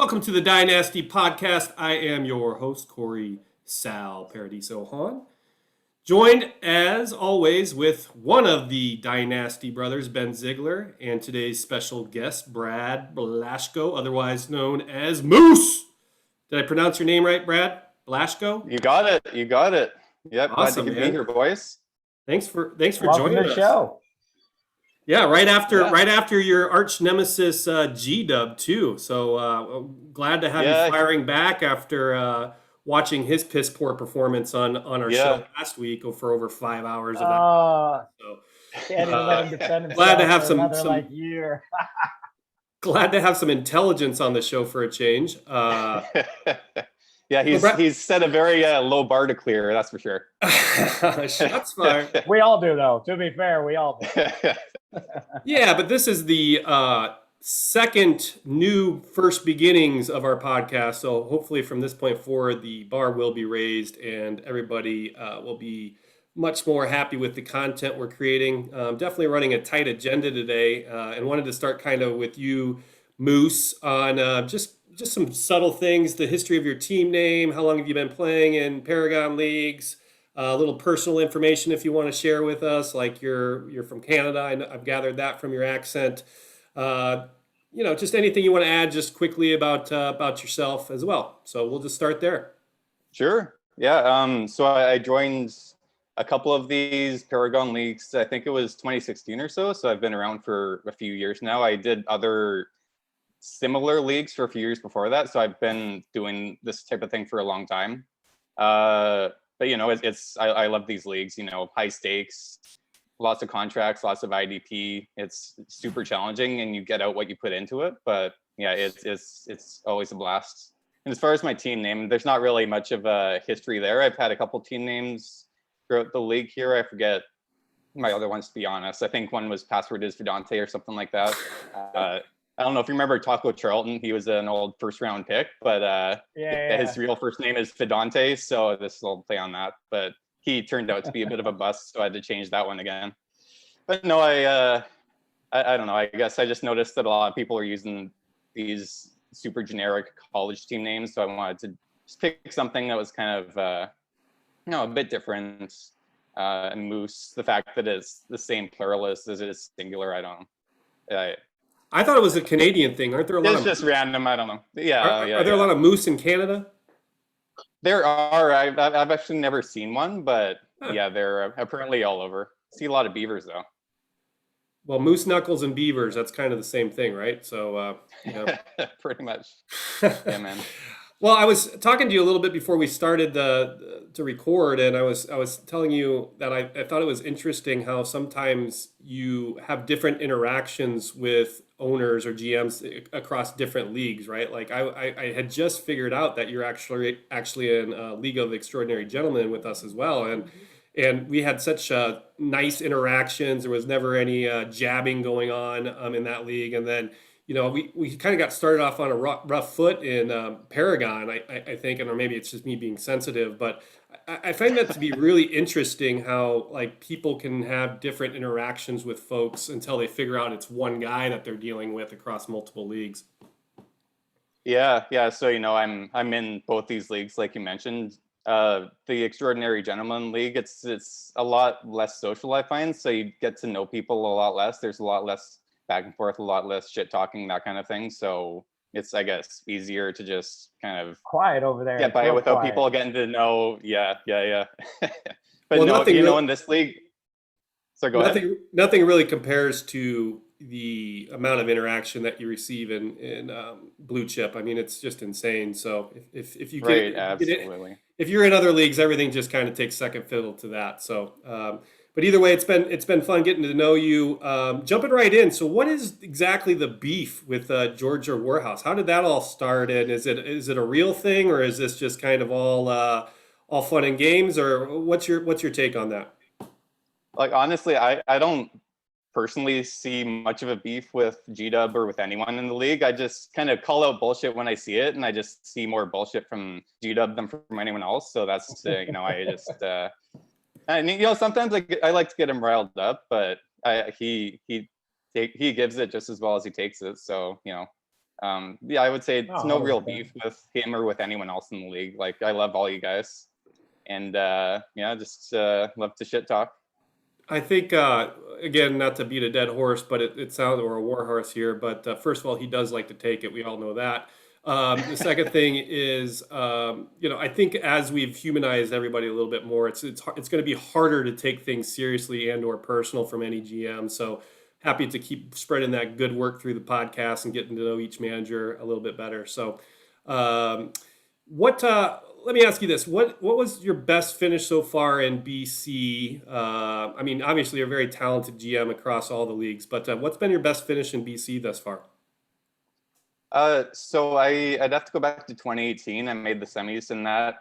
Welcome to the Dynasty Podcast. I am your host, Corey Sal Paradiso Hahn, joined as always with one of the Dynasty brothers, Ben Ziegler, and today's special guest, Brad Blasco, otherwise known as Moose. Did I pronounce your name right, Brad? Blasco? You got it. You got it. Yep. Awesome, glad to man. be here, boys. Thanks for Welcome joining to the us. show. Yeah, right after your arch nemesis G Dub too. So glad to have you firing back after watching his piss poor performance on our show last week for over 5 hours of that. Can't even let him defend himself. Glad to have for another year. Glad to have some intelligence on the show for a change. Yeah, he's set a very low bar to clear. That's for sure. Shots fired. We all do, though. To be fair, we all do. Yeah, but this is the second new first beginnings of our podcast. So hopefully from this point forward, the bar will be raised and everybody will be much more happy with the content we're creating. Definitely running a tight agenda today and wanted to start kind of with you, Moose, on just some subtle things, the history of your team name, how long have you been playing in Paragon leagues, a little personal information if you want to share with us, like you're from Canada. I've gathered that from your accent. Just anything you want to add just quickly about yourself as well. So we'll just start there. Sure. Yeah. So I joined a couple of these Paragon leagues. I think it was 2016 or so. So I've been around for a few years now. I did other similar leagues for a few years before that. So I've been doing this type of thing for a long time. But I love these leagues, high stakes, lots of contracts, lots of IDP. It's super challenging and you get out what you put into it. But yeah, it's always a blast. And as far as my team name, there's not really much of a history there. I've had a couple team names throughout the league here. I forget my other ones, to be honest. I think one was Password is Fidante or something like that. I don't know if you remember Taco Charlton. He was an old first round pick, but his real first name is Fidante. So this will play on that. But he turned out to be a bit of a bust, so I had to change that one again. But no, I don't know. I guess I just noticed that a lot of people are using these super generic college team names. So I wanted to just pick something that was kind of, a bit different. And Moose, the fact that it's the same plural as it is singular, I don't know. I thought it was a Canadian thing. Aren't there a lot It's just random. I don't know. Yeah. Are there a lot of moose in Canada? There are. I've actually never seen one, but yeah, they're apparently all over. See a lot of beavers though. Well, moose knuckles and beavers, that's kind of the same thing, right? So, pretty much. Yeah, man. Well, I was talking to you a little bit before we started to record, and I was telling you that I thought it was interesting how sometimes you have different interactions with owners or GMs across different leagues, right? Like I had just figured out that you're actually in a League of Extraordinary Gentlemen with us as well, and we had such nice interactions. There was never any jabbing going on in that league, and then. We kind of got started off on a rough foot in Paragon, I think, or maybe it's just me being sensitive, but I find that to be really interesting how like people can have different interactions with folks until they figure out it's one guy that they're dealing with across multiple leagues. Yeah. So I'm in both these leagues, like you mentioned. The Extraordinary Gentleman League, it's a lot less social, I find. So you get to know people a lot less. There's a lot less back and forth, a lot less shit talking, that kind of thing. So it's, I guess, easier to just kind of quiet over there. Get by without people getting to know. Yeah. But well, in this league. So go ahead. Nothing really compares to the amount of interaction that you receive in Blue Chip. I mean, it's just insane. So if you get, absolutely. If you're in other leagues, everything just kind of takes second fiddle to that. So. But either way, it's been fun getting to know you. Jumping right in. So, what is exactly the beef with Georgia Warhouse? How did that all start? And is it a real thing, or is this just kind of all fun and games? Or what's your take on that? Like honestly, I don't personally see much of a beef with G-Dub or with anyone in the league. I just kind of call out bullshit when I see it, and I just see more bullshit from G-Dub than from anyone else. So that's I just. And sometimes I like to get him riled up, but he gives it just as well as he takes it. So Yeah, I would say it's Oh, no real 100%. beef with him or with anyone else in the league. Like, I love all you guys, and yeah, just love to shit talk. I think again, not to beat a dead horse, but it sounds or a war horse here. But first of all, he does like to take it. We all know that. The second thing is, I think as we've humanized everybody a little bit more, it's going to be harder to take things seriously and or personal from any GM. So happy to keep spreading that good work through the podcast and getting to know each manager a little bit better. So, what? Let me ask you this: what was your best finish so far in BC? I mean, obviously, you're a very talented GM across all the leagues, but what's been your best finish in BC thus far? So I'd have to go back to 2018. I made the semis in that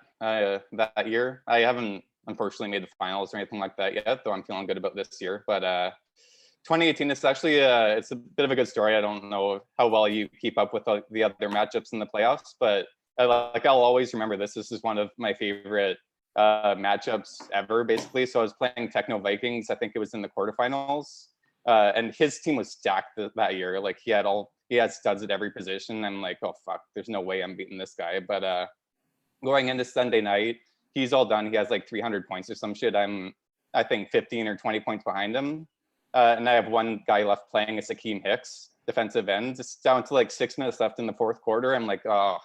year. I haven't unfortunately made the finals or anything like that yet, though I'm feeling good about this year. But 2018 is actually it's a bit of a good story. I don't know how well you keep up with the other matchups in the playoffs, but I'll always remember this. This is one of my favorite matchups ever, basically. So I was playing Techno Vikings. I think it was in the quarterfinals, and his team was stacked that year. Like he had studs at every position. I'm like, oh fuck, there's no way I'm beating this guy. But going into Sunday night, he's all done. He has like 300 points or some shit. I think 15 or 20 points behind him. And I have one guy left playing, it's Akeem Hicks, defensive end. It's down to like 6 minutes left in the fourth quarter. I'm like, oh,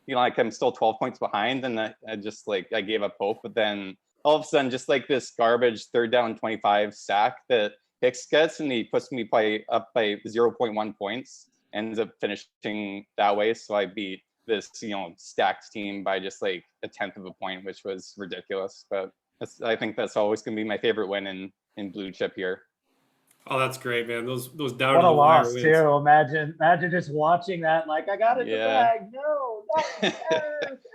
like I'm still 12 points behind. And I just like, I gave up hope. But then all of a sudden, just like this garbage 3rd down 25 sack that Hicks gets, and he puts me up by 0.1 points, ends up finishing that way. So I beat this, stacked team by just like 1/10 of a point, which was ridiculous. But I think that's always going to be my favorite win in blue chip here. Oh, that's great, man. Those down What to a the wire loss wins. too. Imagine just watching that. Like, I got it in the Yeah. bag. No,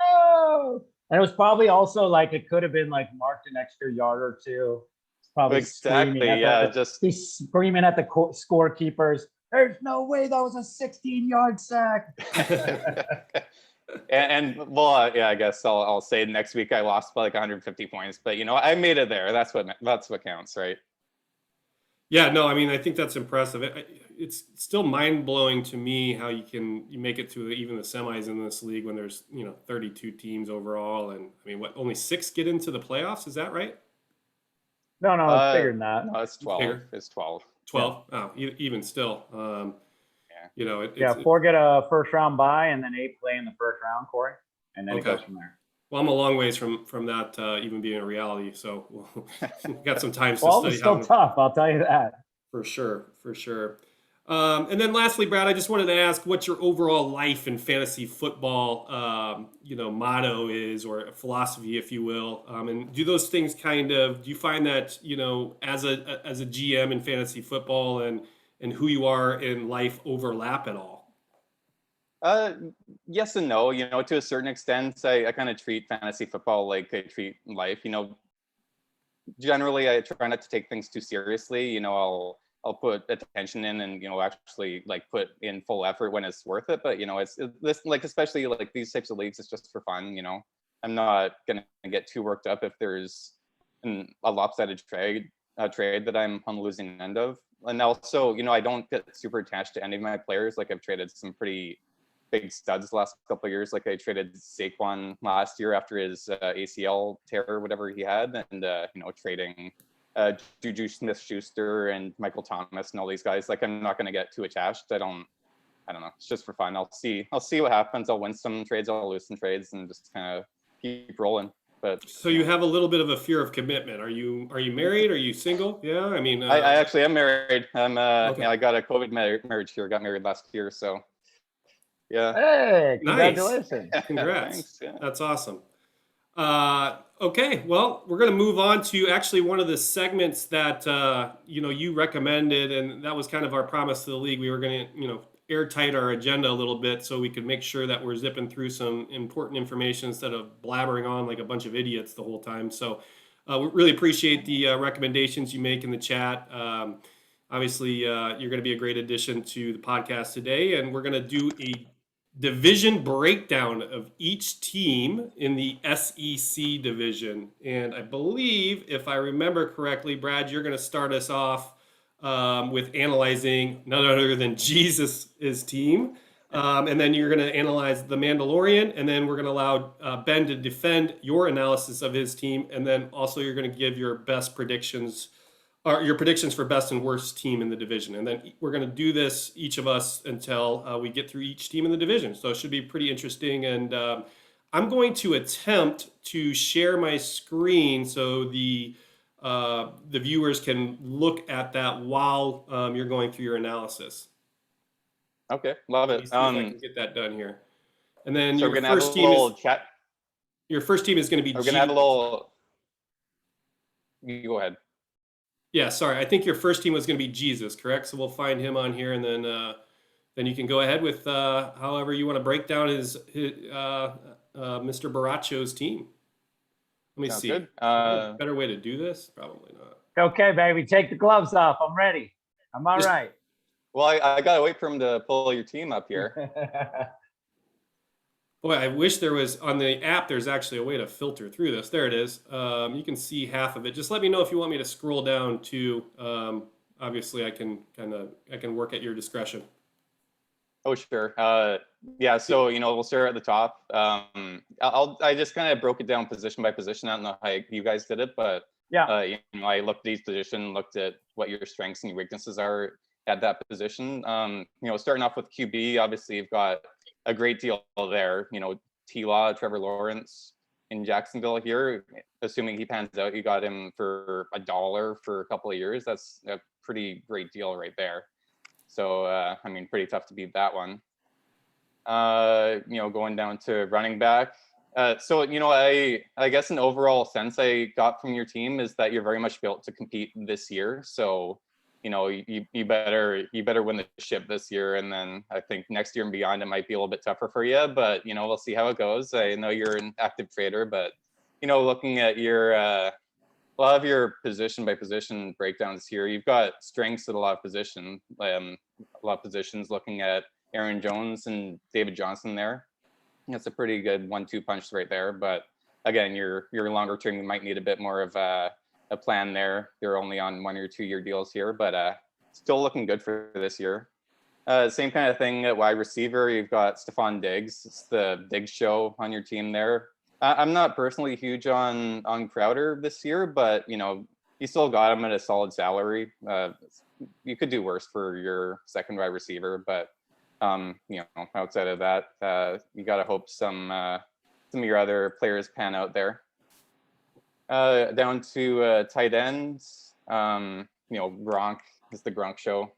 no. And it was probably also like it could have been like marked an extra yard or two. Probably Exactly. screaming Yeah. he's screaming at the scorekeepers. There's no way that was a 16-yard sack. and well, yeah, I guess I'll say next week I lost by like 150 points, but I made it there. That's what counts, right? Yeah, no, I mean, I think that's impressive. It's still mind blowing to me how you make it to even the semis in this league when there's 32 teams overall, and I mean, only 6 get into the playoffs? Is that right? No, it's bigger than that. No, it's 12. Bigger. It's 12. 12. Yeah. Oh, even still. Yeah. 4 get a first round bye, and then 8 play in the first round, Corey, and then it goes from there. Well, I'm a long ways from that even being a reality, so we've got some time to Well, study. it's still tough, I'll tell you that. For sure. And then lastly, Brad, I just wanted to ask what your overall life in fantasy football, motto is, or philosophy, if you will. And do those things do you find that, as a GM in fantasy football and who you are in life overlap at all? Yes and no. To a certain extent, I kind of treat fantasy football like I treat life. Generally, I try not to take things too seriously. I'll put attention in and actually like put in full effort when it's worth it. But it's this, like, especially like these types of leagues, it's just for fun. I'm not gonna get too worked up if there's a lopsided trade that I'm on the losing end of. And also, I don't get super attached to any of my players. Like, I've traded some pretty big studs the last couple of years. Like, I traded Saquon last year after his ACL tear or whatever he had, and trading Juju Smith-Schuster and Michael Thomas and all these guys. Like, I'm not going to get too attached. I don't know. It's just for fun. I'll see what happens. I'll win some trades. I'll lose some trades, and just kind of keep rolling. But so you have a little bit of a fear of commitment. Are you married? Are you single? Yeah, I mean, I actually am married. I'm Okay. I got a COVID marriage here. Got married last year, so yeah. Hey, Nice. congratulations. Congrats. Thanks, yeah. That's awesome. Okay, well, we're going to move on to actually one of the segments that you recommended, and that was kind of our promise to the league. We were going to airtight our agenda a little bit so we could make sure that we're zipping through some important information instead of blabbering on like a bunch of idiots the whole time. So we really appreciate the recommendations you make in the chat. Obviously, you're going to be a great addition to the podcast today, and we're going to do a division breakdown of each team in the SEC division. And I believe, if I remember correctly, Brad, you're going to start us off with analyzing none other than Jesus' team. And then you're going to analyze the Mandalorian, and then we're going to allow Ben to defend your analysis of his team, and then also you're going to give your best predictions, or your predictions for best and worst team in the division. And then we're going to do this, each of us, until we get through each team in the division. So it should be pretty interesting. And I'm going to attempt to share my screen so the viewers can look at that while you're going through your analysis. Okay, love Let me it. see if I can get that done here. And then So your we're gonna first have a little team is chat. your first team is going to be. We're gonna have a little. You go ahead. Yeah, sorry. I think your first team was going to be Jesus, correct? So we'll find him on here, and then you can go ahead with however you want to break down his Mr. Baracho's team. Let me Sounds see. good. Better way to do this? Probably not. Okay, baby, take the gloves off. I'm ready. I'm all right. Well, I gotta wait for him to pull your team up here. Boy, I wish there was on the app. There's actually a way to filter through this. There it is. You can see half of it. Just let me know if you want me to scroll down to. Obviously, I can work at your discretion. Oh, sure. Yeah. So we'll start at the top. I just kind of broke it down position by position. I don't know how you guys did it, but yeah. I looked at each position, looked at what your strengths and your weaknesses are at that position. Starting off with QB, obviously you've got a great deal there. T-Law, Trevor Lawrence in Jacksonville here, assuming he pans out, you got him for $1 for a couple of years. That's a pretty great deal right there. So, pretty tough to beat that one. Going down to running back. So, I guess an overall sense I got from your team is that you're very much built to compete this year. So, you better win the ship this year, and then I think next year and beyond it might be a little bit tougher for you. But we'll see how it goes. I know you're an active trader, but looking at your a lot of your position by position breakdowns here, you've got strengths at a lot of positions. Looking at Aaron Jones and David Johnson there, that's a pretty good 1-2 punch right there. But again, your longer term, you might need a bit more of a plan there. They're only on 1 or 2 year deals here, but still looking good for this year. Same kind of thing at wide receiver. You've got Stephon Diggs. It's the Diggs show on your team there. I'm not personally huge on Crowder this year, but you still got him at a solid salary. You could do worse for your second wide receiver, but outside of that, you got to hope some of your other players pan out there. Down to tight ends, Gronk is the Gronk show.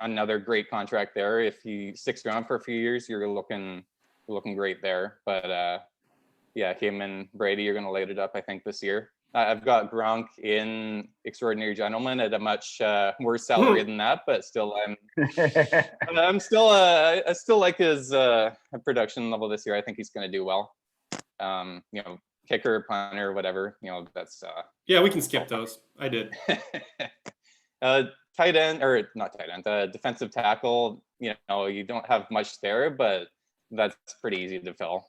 Another great contract there. If he sticks around for a few years, you're looking great there. But him and Brady are going to light it up, I think, this year. I've got Gronk in Extraordinary Gentleman at a much worse salary than that, but still, I still like his production level this year. I think he's going to do well. Kicker, punter, whatever. That's. Yeah, we can skip those. I did. Tight end, or not tight end, defensive tackle. You don't have much there, but that's pretty easy to fill.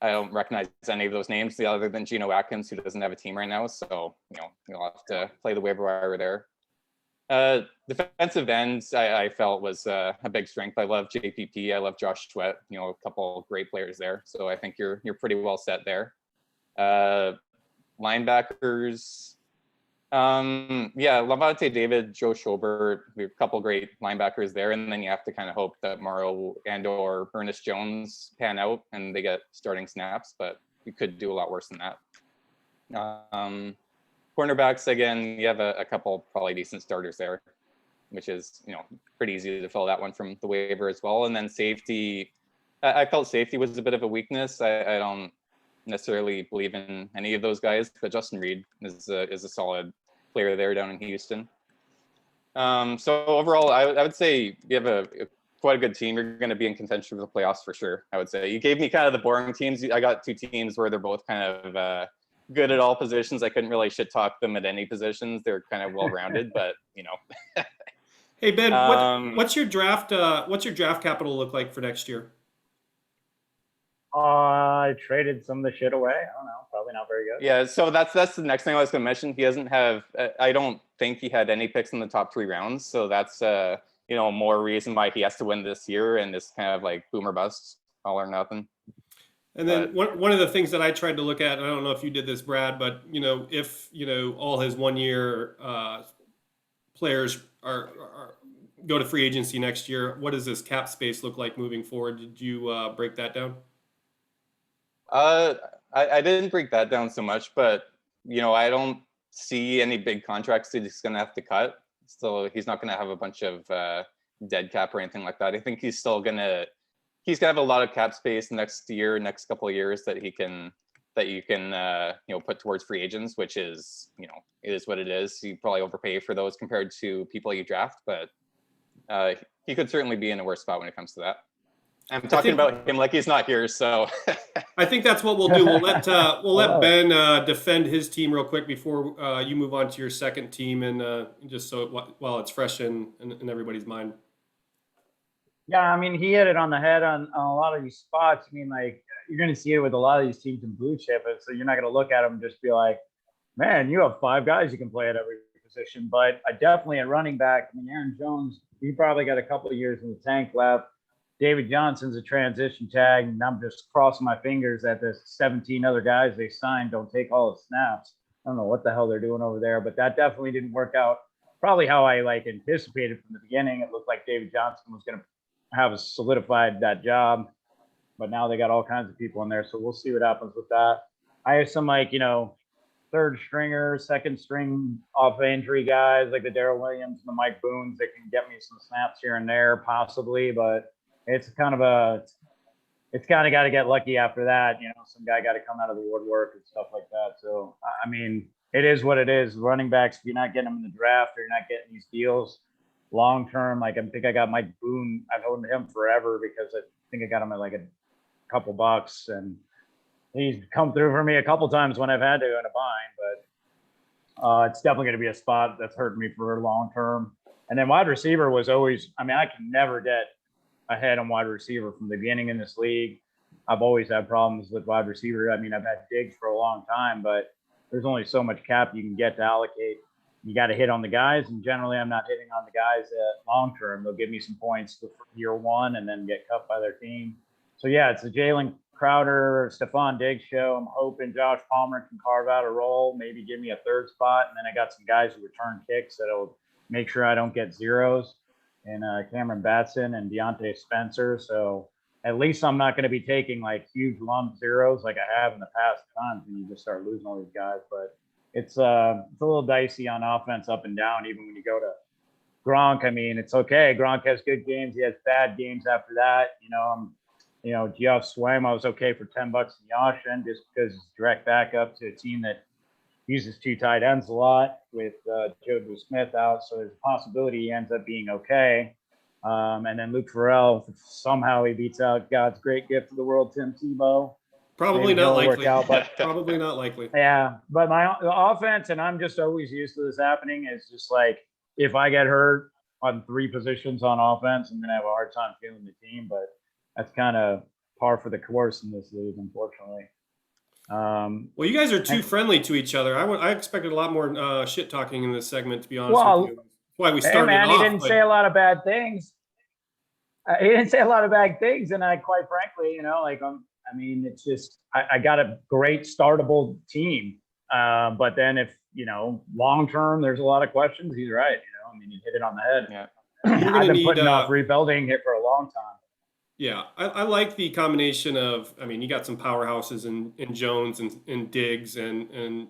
I don't recognize any of those names other than Geno Atkins, who doesn't have a team right now. So, you'll have to play the waiver wire there. Defensive ends, I felt was a big strength. I love JPP. I love Josh Sweat. A couple great players there. So I think you're pretty well set there. Linebackers. Lavonte David, Joe Schobert, we have a couple great linebackers there, and then you have to kind of hope that Morrow and or Ernest Jones pan out and they get starting snaps, but you could do a lot worse than that. Cornerbacks, again, you have a couple probably decent starters there, which is pretty easy to fill that one from the waiver as well. And then safety, I felt safety was a bit of a weakness. I don't necessarily believe in any of those guys, but Justin Reed is a solid player there down in Houston. So overall, I would say you have quite a good team. You're going to be in contention for the playoffs for sure. I would say you gave me kind of the boring teams. I got 2 teams where they're both kind of good at all positions. I couldn't really shit talk them at any positions. They're kind of well rounded, but Hey Ben, what's your draft capital look like for next year? I traded some of the shit away. I don't know. Probably not very good. Yeah, so that's the next thing I was going to mention. He doesn't have. I don't think he had any picks in the top 3 rounds. So that's more reason why he has to win this year, and this kind of like boom or bust, all or nothing. And then one of the things that I tried to look at, and I don't know if you did this, Brad, but if all his 1 year players are go to free agency next year, what does this cap space look like moving forward? Did you break that down? I didn't break that down so much, but I don't see any big contracts that he's going to have to cut. So he's not going to have a bunch of dead cap or anything like that. I think he's still going to have a lot of cap space next couple of years that you can put towards free agents, which is it is what it is. You probably overpay for those compared to people you draft, but he could certainly be in a worse spot when it comes to that. I'm talking about him like he's not here, so I think that's what we'll do. We'll let Ben defend his team real quick before you move on to your second team, and just so while it's fresh in everybody's mind. Yeah, I mean, he hit it on the head on a lot of these spots. I mean, like, you're going to see it with a lot of these teams in blue chip, so you're not going to look at them and just be like, man, you have 5 guys you can play at every position. But I definitely at running back, I mean, Aaron Jones, he probably got a couple of years in the tank left. David Johnson's a transition tag, and I'm just crossing my fingers that the 17 other guys they signed don't take all the snaps. I don't know what the hell they're doing over there, but that definitely didn't work out probably how I anticipated from the beginning. It looked like David Johnson was going to have solidified that job, but now they got all kinds of people in there, so we'll see what happens with that. I have some third stringer, second string off injury guys like the Darrell Williams and the Mike Boones that can get me some snaps here and there possibly, but it's kind of got to get lucky after that. Some guy got to come out of the woodwork and stuff like that. So, I mean, it is what it is. Running backs, if you're not getting them in the draft or you're not getting these deals long term, I think I got Mike Boone. I've owned him forever because I think I got him at a couple bucks, and he's come through for me a couple times when I've had to in a bind. But it's definitely going to be a spot that's hurting me for long term. And then wide receiver was always. I mean, I can never get ahead on wide receiver from the beginning in this league. I've always had problems with wide receiver. I mean, I've had Diggs for a long time, but there's only so much cap you can get to allocate. You got to hit on the guys, and generally I'm not hitting on the guys long term. They'll give me some points for year one and then get cut by their team. So yeah, it's a Jalen Crowder, Stephon Diggs show. I'm hoping Josh Palmer can carve out a role, maybe give me a third spot, and then I got some guys who return kicks that'll make sure I don't get zeros. And Cameron Batson and Deontay Spencer. So at least I'm not going to be taking huge lump zeros like I have in the past times when you just start losing all these guys. But it's a little dicey on offense up and down, even when you go to Gronk. I mean, it's okay. Gronk has good games. He has bad games after that. Geoff Swaim, I was okay for $10 in Yashin just because it's direct backup to a team that uses 2 tight ends a lot with Joe Smith out, so there's a possibility he ends up being okay. And then Luke Farrell, somehow he beats out God's great gift to the world, Tim Tebow. Probably not likely. Probably not likely. Yeah, but the offense, and I'm just always used to this happening, is just if I get hurt on 3 positions on offense, I'm going to have a hard time feeling the team, but that's kind of par for the course in this league, unfortunately. Well, you guys are too friendly to each other. I expected a lot more shit talking in this segment, to be honest with you. That's why we started off. He didn't say a lot of bad things. He didn't say a lot of bad things, and I, quite frankly, I mean, it's just I got a great startable team, but then if long term, there's a lot of questions. He's right. I mean, you hit it on the head. Yeah, I've been putting off rebuilding it for a long time. Yeah, I like the combination of, I mean, you got some powerhouses in Jones and Diggs and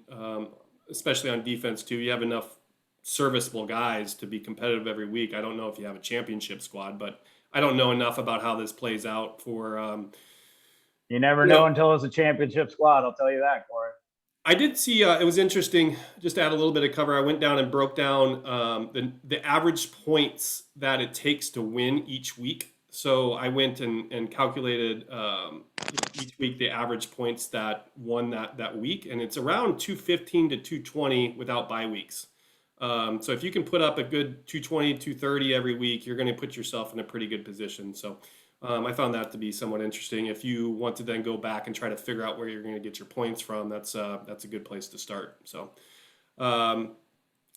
especially on defense too. You have enough serviceable guys to be competitive every week. I don't know if you have a championship squad, but I don't know enough about how this plays out for. You never know until it's a championship squad. I'll tell you that, Corey. I did see, it was interesting, just to add a little bit of cover, I went down and broke down the average points that it takes to win each week. So I went and calculated each week the average points that won that week, and it's around 215 to 220 without bye weeks. So if you can put up a good 220, 230 every week, you're going to put yourself in a pretty good position. So I found that to be somewhat interesting. If you want to then go back and try to figure out where you're going to get your points from, that's a good place to start. So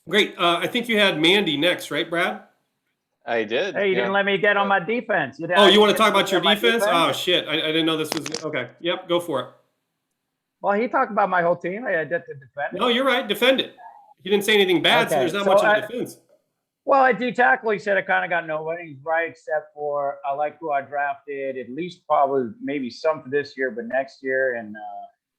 great. I think you had Mandy next, right, Brad? I did. Hey, you Yeah. didn't let me get on my defense. Oh, you want to talk didn't about your get my defense? Oh shit, I didn't know this was okay. Yep, go for it. Well, he talked about my whole team. I had to defend No, it. you're right. Defend it. He didn't say anything bad, so Okay, there's not so much of a defense. well, at D tackle, he said I kind of got nobody. He's right, except for I like who I drafted, at least probably maybe some for this year, but next year, and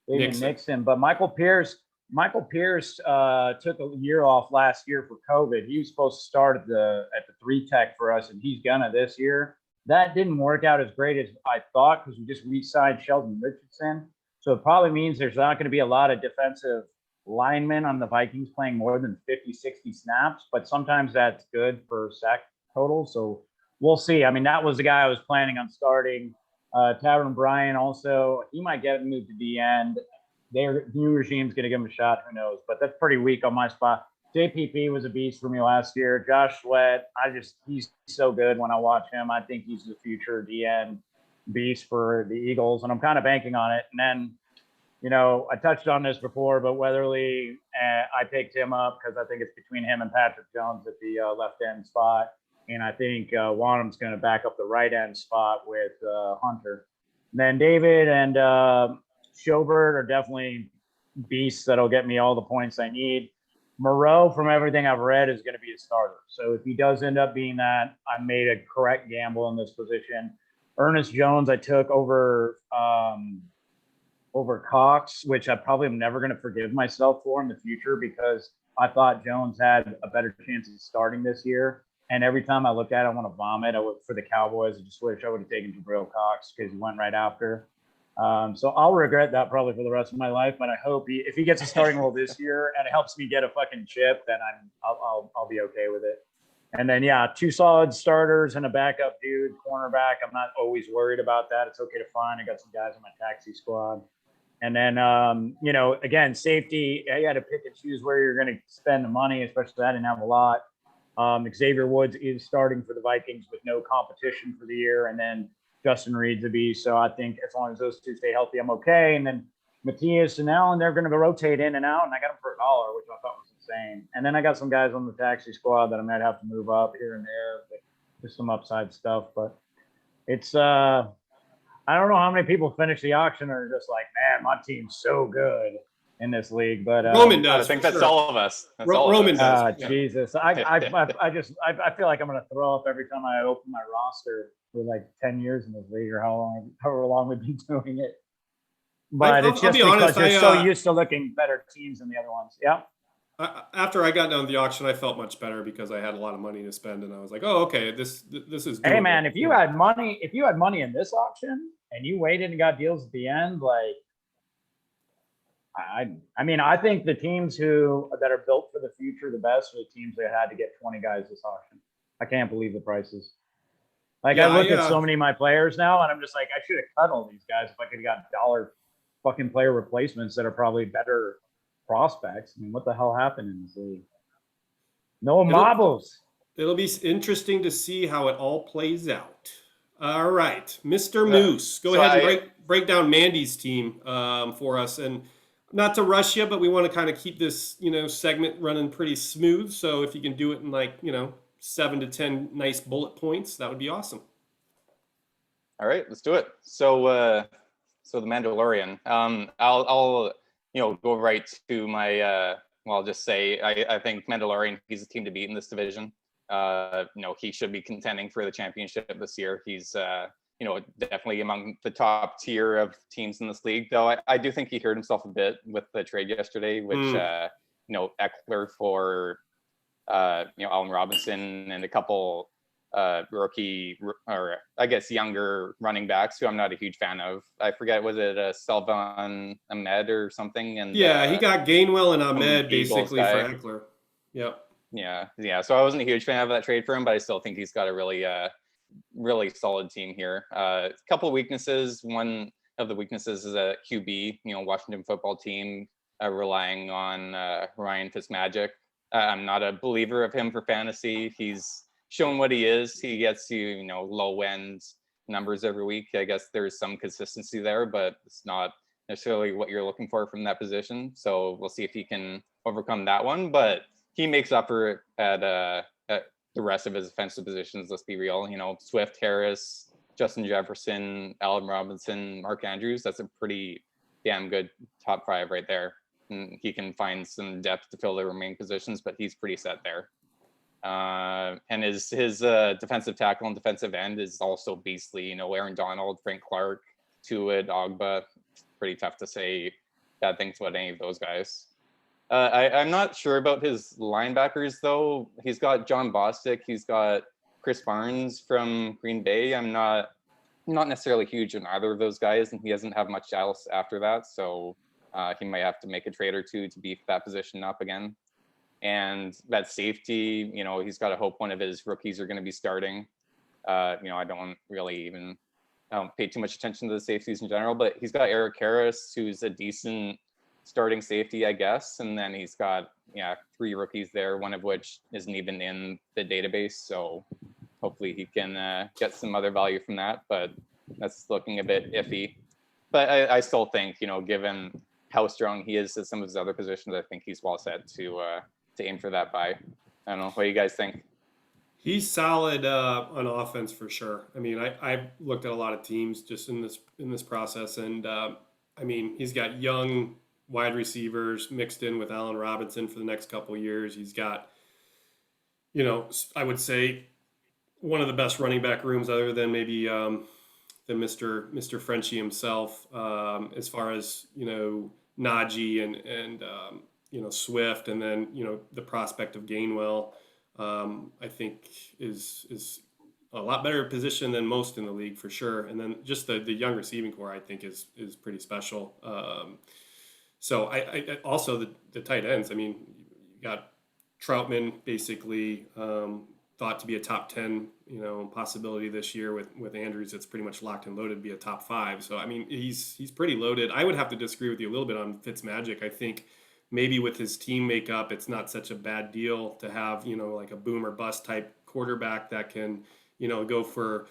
David Nixon. But Michael Pierce took a year off last year for COVID. He was supposed to start at the 3 tech for us, and he's gonna this year. That didn't work out as great as I thought because we just re-signed Sheldon Richardson. So it probably means there's not going to be a lot of defensive linemen on the Vikings playing more than 50, 60 snaps, but sometimes that's good for sack total. So we'll see. I mean, that was the guy I was planning on starting. Tavern Bryan also, he might get moved to the end. Their new regime's going to give him a shot. Who knows? But that's pretty weak on my spot. JPP was a beast for me last year. Josh Sweat, he's so good when I watch him. I think he's the future DN beast for the Eagles, and I'm kind of banking on it. And then, I touched on this before, but Weatherly, I picked him up because I think it's between him and Patrick Jones at the left end spot. And I think Wanham's going to back up the right end spot with Hunter. And then David and Schobert are definitely beasts that'll get me all the points I need. Moreau, from everything I've read, is going to be a starter. So if he does end up being that, I made a correct gamble in this position. Ernest Jones, I took over Cox, which I probably am never going to forgive myself for in the future because I thought Jones had a better chance of starting this year. And every time I look at it, I want to vomit. For the Cowboys, I just wish I would have taken Jabril Cox because he went right after. So I'll regret that probably for the rest of my life. But I hope if he gets a starting role this year and it helps me get a fucking chip, then I'll be okay with it. And then 2 solid starters and a backup dude, cornerback. I'm not always worried about that. It's okay to find. I got some guys on my taxi squad. And then again, safety. You got to pick and choose where you're going to spend the money, especially I didn't have a lot. Xavier Woods is starting for the Vikings with no competition for the year, and then Justin Reed's a beast. So I think as long as those two stay healthy, I'm okay. And then Matthias and Allen, they're going to rotate in and out, and I got them for $1, which I thought was insane. And then I got some guys on the taxi squad that I might have to move up here and there, but just some upside stuff. But it's I don't know how many people finish the auction and are just like, man, my team's so good in this league. But Roman does. I think that's all of us. Roman does. Jesus, I feel like I'm gonna throw up every time I open my roster for like 10 years in this league or however long we've been doing it. But it's just because you're so used to looking better teams than the other ones. Yeah. After I got done with the auction, I felt much better because I had a lot of money to spend, and I was like, "Oh, okay, this is." Hey, man, if you had money in this auction and you waited and got deals at the end, like, I mean, I think the teams that are built for the future the best are the teams that had to get 20 guys this auction. I can't believe the prices. Like, I look at so many of my players now, and I'm just like, I should have cut all these guys if I could have got dollar fucking player replacements that are probably better prospects. I mean, what the hell happened in this league? No marbles. It'll be interesting to see how it all plays out. All right, Mr. Moose, go ahead and break down Mandy's team for us. And not to rush you, but we want to kind of keep this, segment running pretty smooth. So if you can do it in 7 to 10 nice bullet points, that would be awesome. All right, let's do it. So the Mandalorian. I'll go right to my. I'll just say I think Mandalorian. He's a team to beat in this division. He should be contending for the championship this year. He's definitely among the top tier of teams in this league. Though I do think he hurt himself a bit with the trade yesterday, which Eckler for Allen Robinson and a couple rookie, or I guess younger running backs who I'm not a huge fan of. I forget, was it Salvon Ahmed or something? And he got Gainwell and Ahmed basically for Eckler. Yep. Yeah. So I wasn't a huge fan of that trade for him, but I still think he's got a really solid team here. A couple of weaknesses. One of the weaknesses is a QB. Washington football team relying on Ryan Fitzmagic. I'm not a believer of him for fantasy. He's shown what he is. He gets you, low end numbers every week. I guess there's some consistency there, but it's not necessarily what you're looking for from that position. So we'll see if he can overcome that one. But he makes up for it at the rest of his offensive positions. Let's be real. You know, Swift, Harris, Justin Jefferson, Allen Robinson, Mark Andrews. That's a pretty damn good top 5 right there. And he can find some depth to fill the remaining positions, but he's pretty set there. And his defensive tackle and defensive end is also beastly. You know, Aaron Donald, Frank Clark, Tua, Ogba. Pretty tough to say bad things about any of those guys. I'm not sure about his linebackers though. He's got John Bostic. He's got Chris Barnes from Green Bay. I'm not necessarily huge on either of those guys, and he doesn't have much else after that. So he might have to make a trade or two to beef that position up again. And that safety, you know, he's got to hope one of his rookies are going to be starting. You know, I don't pay too much attention to the safeties in general, but he's got Eric Harris, who's a decent starting safety, I guess. And then he's got, 3 rookies there, one of which isn't even in the database. So hopefully he can get some other value from that, but that's looking a bit iffy. But I still think, you know, given how strong he is at some of his other positions, I think he's well set to aim for that bye. I don't know. What do you guys think? He's solid on offense for sure. I mean, I've looked at a lot of teams just in this process, and I mean, he's got young wide receivers mixed in with Allen Robinson for the next couple of years. He's got, you know, I would say one of the best running back rooms, other than maybe than Mr. Frenchie himself, as far as, you know, Najee and you know, Swift, and then, you know, the prospect of Gainwell. I think is a lot better position than most in the league for sure. And then just the young receiving core, I think is pretty special. So I also the tight ends. I mean, you got Troutman basically thought to be a top 10, you know, possibility this year with Andrews. It's pretty much locked and loaded to be a top 5. So I mean, he's pretty loaded. I would have to disagree with you a little bit on Fitzmagic. I think maybe with his team makeup, it's not such a bad deal to have, you know, like a boom or bust type quarterback that can, you know, go for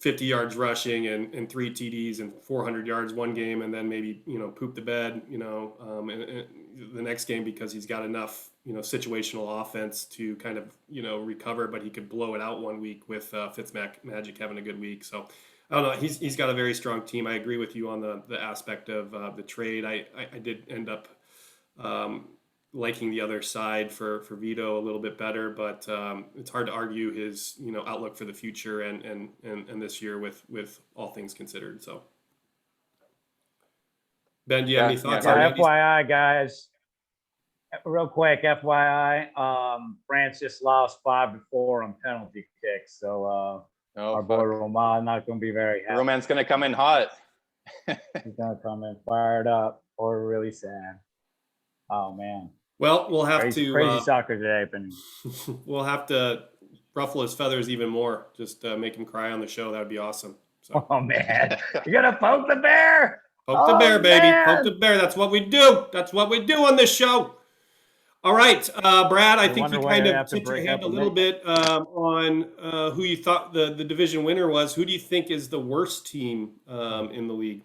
50 yards rushing and 3 TDs and 400 yards one game, and then maybe, you know, poop the bed, you know, and the next game because he's got enough, you know, situational offense to kind of, you know, recover, but he could blow it out one week with Fitzmagic having a good week. So I don't know. He's got a very strong team. I agree with you on the aspect of the trade. I did end up liking the other side for Vito a little bit better, but it's hard to argue his, you know, outlook for the future and this year with all things considered. So, Ben, do you have any thoughts on Andy's? FYI, guys, real quick, FYI, France just lost 5-4 on penalty kicks. So our boy Roman not going to be very happy. Roman's going to come in hot. He's going to come in fired up or really sad. Oh man. Well, we'll have crazy soccer today, Penny. We'll have to ruffle his feathers even more. Just make him cry on the show. That would be awesome. So. Oh man, you're gonna poke the bear. Poke the bear, baby. Man. Poke the bear. That's what we do. That's what we do on this show. All right, Brad. I think you kind of tipped your hand a little bit on who you thought the division winner was. Who do you think is the worst team in the league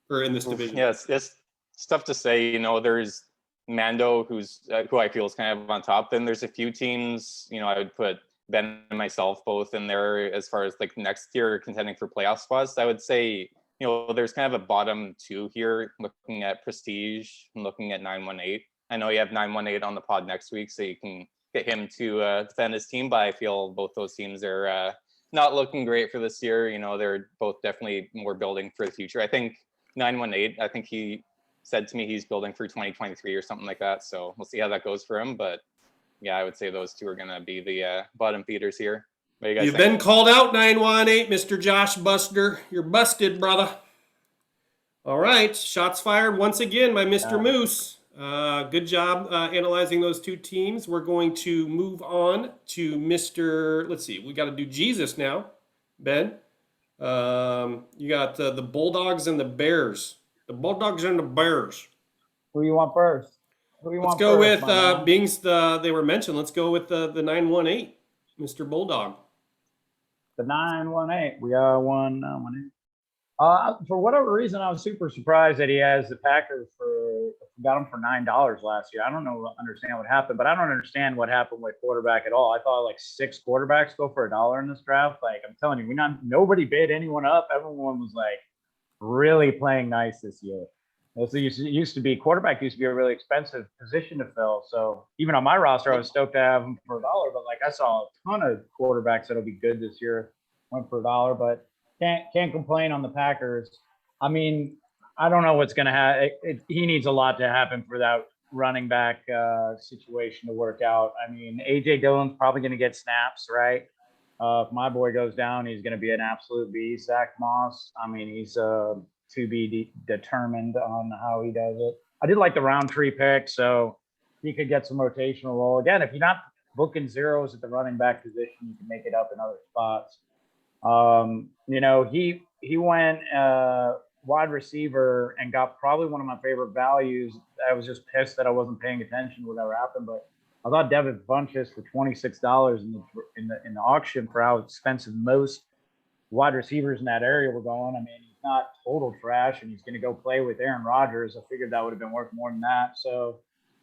or in this division? Yes, it's tough to say. You know, there's Mando, who I feel is kind of on top. Then there's a few teams, you know, I would put Ben and myself both in there as far as like next year contending for playoff spots. I would say, you know, there's kind of a bottom 2 here, looking at Prestige and looking at 918. I know you have 918 on the pod next week, so you can get him to defend his team, but I feel both those teams are not looking great for this year. You know, they're both definitely more building for the future. I think 918, I think he said to me he's building for 2023 or something like that. So we'll see how that goes for him. But yeah, I would say those two are going to be the bottom feeders here. What do you guys You've think? been called out, 918, Mr. Josh Buster. You're busted, brother. All right. Shots fired once again by Mr. Moose. Good job analyzing those two teams. We're going to move on to Mr. Let's see. We got to do Jesus now, Ben. You got the Bulldogs and the Bears. The Bulldogs and the Bears. Who you want first? Let's go with they were mentioned. Let's go with the 918, Mr. Bulldog. The 918. We are 118. For whatever reason, I was super surprised that he has the Packers for got him for $9 last year. I don't understand what happened, but I don't understand what happened with quarterback at all. I thought like 6 quarterbacks go for $1 in this draft. Like I'm telling you, nobody bid anyone up. Everyone was like really playing nice this year. So it used to be quarterback used to be a really expensive position to fill. So even on my roster, I was stoked to have him for $1. But like I saw a ton of quarterbacks that'll be good this year went for $1. But can't complain on the Packers. I mean, I don't know what's going to happen. He needs a lot to happen for that running back situation to work out. I mean, A.J. Dillon's probably going to get snaps, right? If my boy goes down, he's going to be an absolute beast. Zach Moss, I mean, he's to be determined on how he does it. I did like the Roundtree pick, so he could get some rotational role. Again, if you're not booking zeros at the running back position, you can make it up in other spots. He went wide receiver and got probably one of my favorite values. I was just pissed that I wasn't paying attention to whatever happened, but I thought Devin Funchess for $26 in the auction for how expensive most wide receivers in that area were going. I mean, he's not total trash, and he's going to go play with Aaron Rodgers. I figured that would have been worth more than that. So,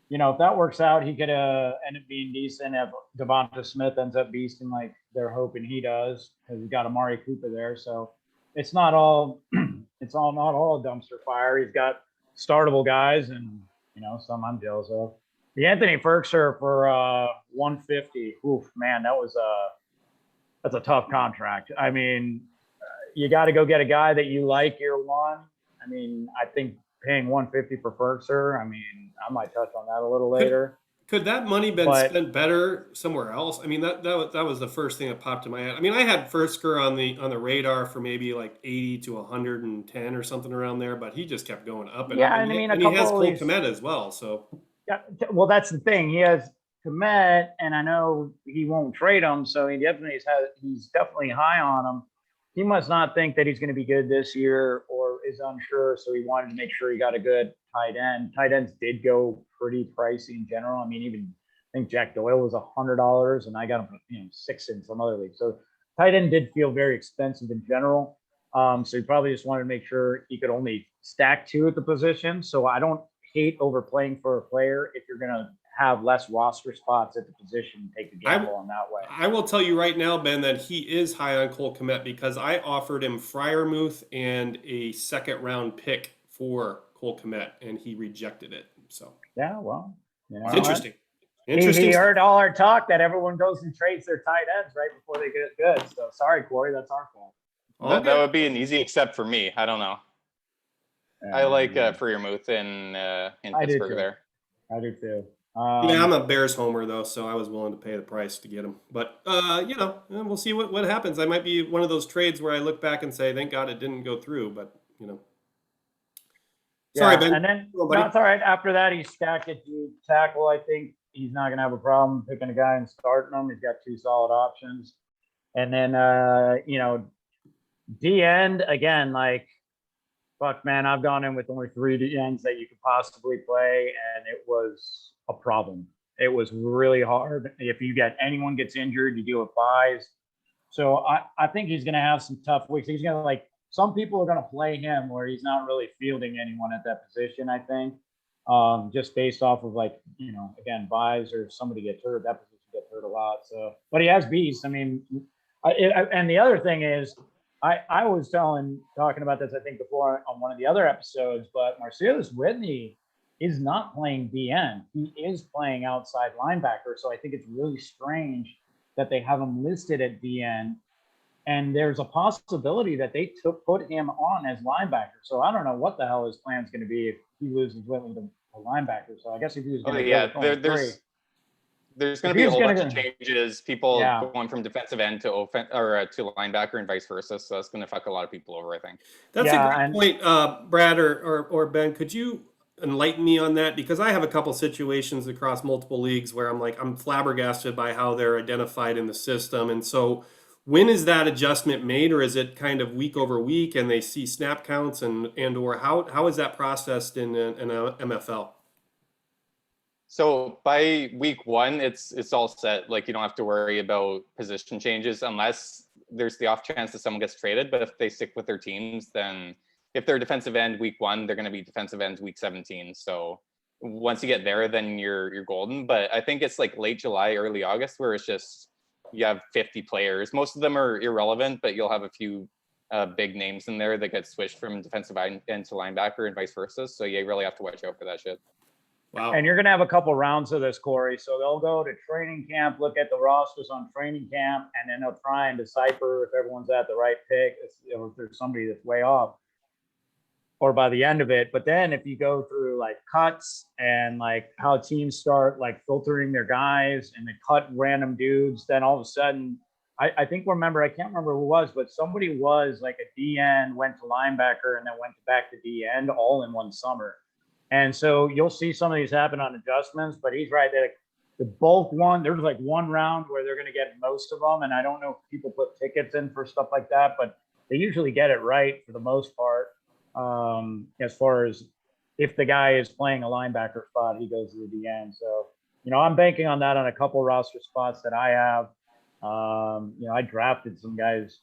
if that works out, he could end up being decent. If Devonta Smith ends up beasting like they're hoping he does, because he's got Amari Cooper there. So it's not all not all dumpster fire. He's got startable guys, and some I'm jealous of. The Anthony Ferkser for $150. Oof, man, that's a tough contract. I mean, you got to go get a guy that you like year one. I mean, I think paying $150 for Ferkser. I mean, I might touch on that a little later. Could that money been spent better somewhere else? I mean, that was the first thing that popped in my head. I mean, I had Ferkser on the radar for maybe like 80 to 110 or something around there, but he just kept going up and up. And he has Cole Kmet as well. So yeah, well, that's the thing. He has Kmet, and I know he won't trade him, so he's definitely high on him. He must not think that he's going to be good this year, or is unsure, so he wanted to make sure he got a good tight end. Tight ends did go pretty pricey in general. I mean, even I think Jack Doyle was $100, and I got him 6 in some other leagues. So tight end did feel very expensive in general. So he probably just wanted to make sure he could only stack 2 at the position. So I don't hate overplaying for a player if you're going to have less roster spots at the position, take the gamble on that way. I will tell you right now, Ben, that he is high on Cole Kmet because I offered him Freiermuth and a second-round pick for Cole Kmet, and he rejected it. So yeah, well, it's interesting. He heard all our talk that everyone goes and trades their tight ends right before they get good. So sorry, Corey, that's our fault. That would be an easy accept for me. I don't know. I like Freiermuth in Pittsburgh there. I do too. Yeah, I'm a Bears homer though, so I was willing to pay the price to get him. But we'll see what happens. I might be one of those trades where I look back and say, "Thank God it didn't go through." But sorry, Ben. And then that's all right. After that, he stacked it to tackle. I think he's not going to have a problem picking a guy and starting him. He's got 2 solid options. And then D end again, like. Fuck, man, I've gone in with only 3 DNs that you could possibly play, and it was a problem. It was really hard. If anyone gets injured, you deal with buys. So I think he's going to have some tough weeks. He's going to some people are going to play him where he's not really fielding anyone at that position, I think, just based off of again, buys or somebody gets hurt. That position gets hurt a lot. So, but he has beasts. I mean, and the other thing is, I was talking about this, I think, before on one of the other episodes, but Marcellus Whitney is not playing DN. He is playing outside linebacker. So I think it's really strange that they have him listed at DN. And there's a possibility that they put him on as linebacker. So I don't know what the hell his plan's going to be if he loses Whitney to linebacker. So I guess if he was going there's going to be a whole bunch of changes. People going from defensive end to to linebacker and vice versa. So that's going to fuck a lot of people over, I think. That's a great point, Brad or Ben. Could you enlighten me on that? Because I have a couple situations across multiple leagues where I'm flabbergasted by how they're identified in the system. And so when is that adjustment made, or is it kind of week over week and they see snap counts and or how is that processed in an MFL? So by week 1, it's all set. Like, you don't have to worry about position changes unless there's the off chance that someone gets traded. But if they stick with their teams, then if they're defensive end week 1, they're going to be defensive ends week 17. So once you get there, then you're golden. But I think it's like late July, early August, where it's just you have 50 players. Most of them are irrelevant, but you'll have a few big names in there that get switched from defensive end to linebacker and vice versa. So you really have to watch out for that shit. Wow. And you're going to have a couple rounds of this, Corey. So they'll go to training camp, look at the rosters on training camp, and then they'll try and decipher if everyone's at the right pick, or if there's somebody that's way off, or by the end of it. But then if you go through like cuts and like how teams start like filtering their guys and they cut random dudes, then all of a sudden, I think I can't remember who it was, but somebody was like a DN, went to linebacker, and then went back to DN all in one summer. And so you'll see some of these happen on adjustments, but he's right there. The bulk one, there's like one round where they're going to get most of them. And I don't know if people put tickets in for stuff like that, but they usually get it right for the most part. As far as if the guy is playing a linebacker spot, he goes to the end. So, I'm banking on that on a couple roster spots that I have. I drafted some guys,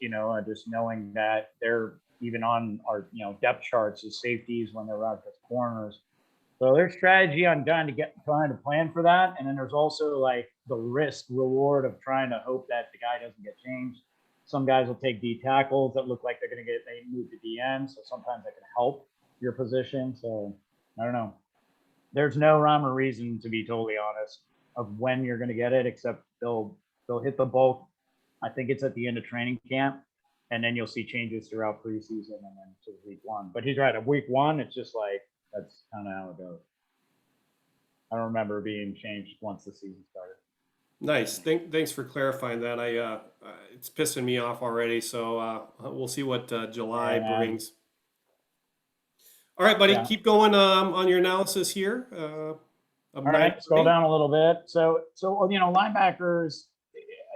just knowing that they're even on our, depth charts as safeties when they're out as corners. So there's strategy on trying to plan for that. And then there's also like the risk reward of trying to hope that the guy doesn't get changed. Some guys will take D tackles that look like they move to DN. So sometimes that can help your position. So I don't know. There's no rhyme or reason, to be totally honest, of when you're going to get it, except they'll hit the bulk. I think it's at the end of training camp. And then you'll see changes throughout preseason and then to week 1. But he's right. At week 1, it's just like, that's kind of how it goes. I don't remember being changed once the season started. Nice. Thanks for clarifying that. It's pissing me off already. So we'll see what July brings. All right, buddy. Yeah. Keep going on your analysis here. All right, scroll down a little bit. So linebackers.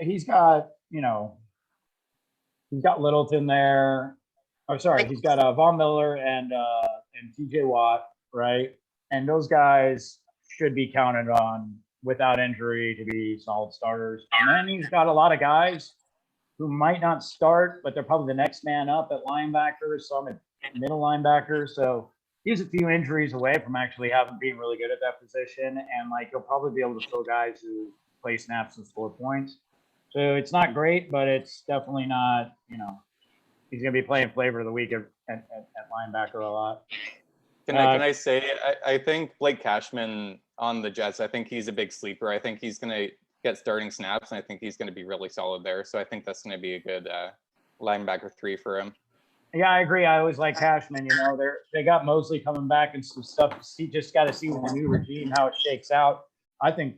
He's got Littleton there. Oh, sorry, he's got Von Miller and TJ Watt, right? And those guys should be counted on without injury to be solid starters. And then he's got a lot of guys who might not start, but they're probably the next man up at linebackers, some at middle linebackers. So he's a few injuries away from actually being really good at that position. And like he'll probably be able to fill guys who play snaps and score points. So it's not great, but it's definitely not, he's going to be playing flavor of the week at linebacker a lot. Can I say, I think Blake Cashman on the Jets, I think he's a big sleeper. I think he's going to get starting snaps, and I think he's going to be really solid there. So I think that's going to be a good linebacker 3 for him. Yeah, I agree. I always like Cashman. They got Mosley coming back and some stuff. Just got to see with the new regime how it shakes out. I think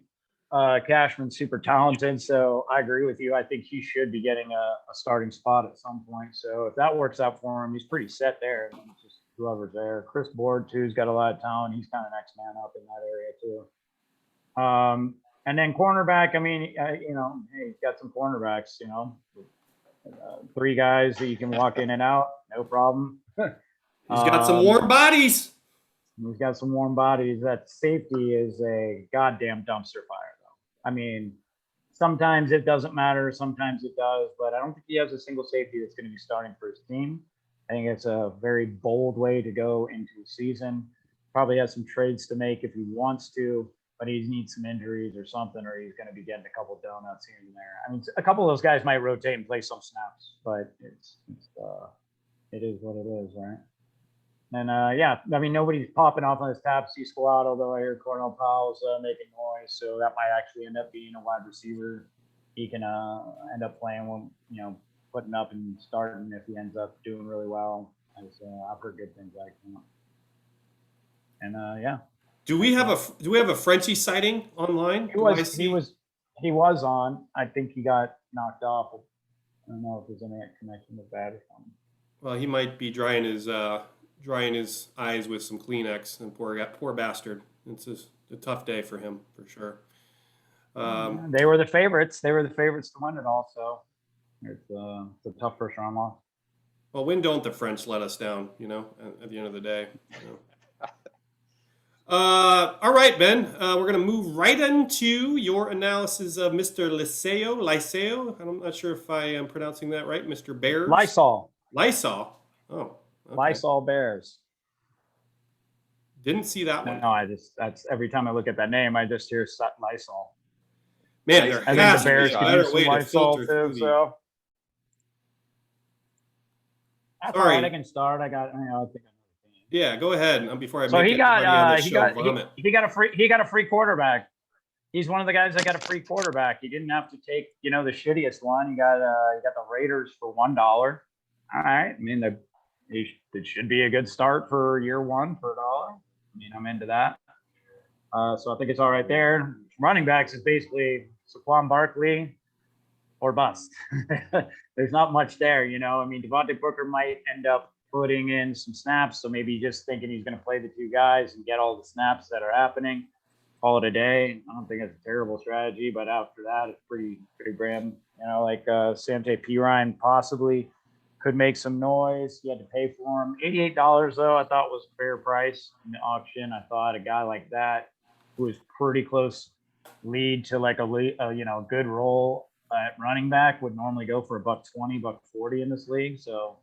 Cashman's super talented, so I agree with you. I think he should be getting a starting spot at some point. So if that works out for him, he's pretty set there. Just whoever's there. Chris Board too's got a lot of talent. He's kind of next man up in that area too. And then cornerback. I mean, hey, he's got some cornerbacks. 3 guys that you can walk in and out, no problem. He's got some warm bodies. He's got some warm bodies. That safety is a goddamn dumpster fire, though. I mean, sometimes it doesn't matter, sometimes it does, but I don't think he has a single safety that's going to be starting for his team. I think it's a very bold way to go into a season. Probably has some trades to make if he wants to, but he needs some injuries or something, or he's going to be getting a couple donuts here and there. I mean, a couple of those guys might rotate and play some snaps, but it is what it is, right? And I mean, nobody's popping off on his Tapsy squad, although I hear Cornell Powell's making noise, so that might actually end up being a wide receiver. He can end up playing, putting up and starting if he ends up doing really well. I've heard good things like him. And yeah. Do we have a Frenchie sighting online? He was on. I think he got knocked off. I don't know if there's any connection with that or something. Well, he might be drying his eyes with some Kleenex, and poor bastard. It's a tough day for him, for sure. They were the favorites. They were the favorites to win it all. So it's a tough first round loss. Well, when don't the French let us down, at the end of the day. All right, Ben, we're going to move right into your analysis of Mr. Liceo. I'm not sure if I am pronouncing that right, Mr. Bears. Lysol. Lysol. Oh, Okay. Lysol Bears. Didn't see that one. No, that's every time I look at that name, I just hear Lysol. Man, Nice. there I think has the to be Bears a could better use some way to Lysol filter too. through So that's all Sorry. right. I can start. I think I know the team. Yeah, go ahead before I So make he everybody on got this show vomit. he got a free quarterback. He's one of the guys that got a free quarterback. He didn't have to take the shittiest one. He got the Raiders for $1. All right. I mean it should be a good start for year one for $1. I mean I'm into that. So I think it's all right there. Running backs is basically Saquon Barkley or bust. There's not much there, I mean, Devontae Booker might end up putting in some snaps, so maybe just thinking he's going to play the two guys and get all the snaps that are happening. Call it a day. I don't think it's a terrible strategy, but after that, it's pretty grim. Like Sante Pirine possibly could make some noise. You had to pay for him. $88 though, I thought was a fair price in the auction. I thought a guy like that who was pretty close lead to like a good role at running back would normally go for $120, $140 in this league. So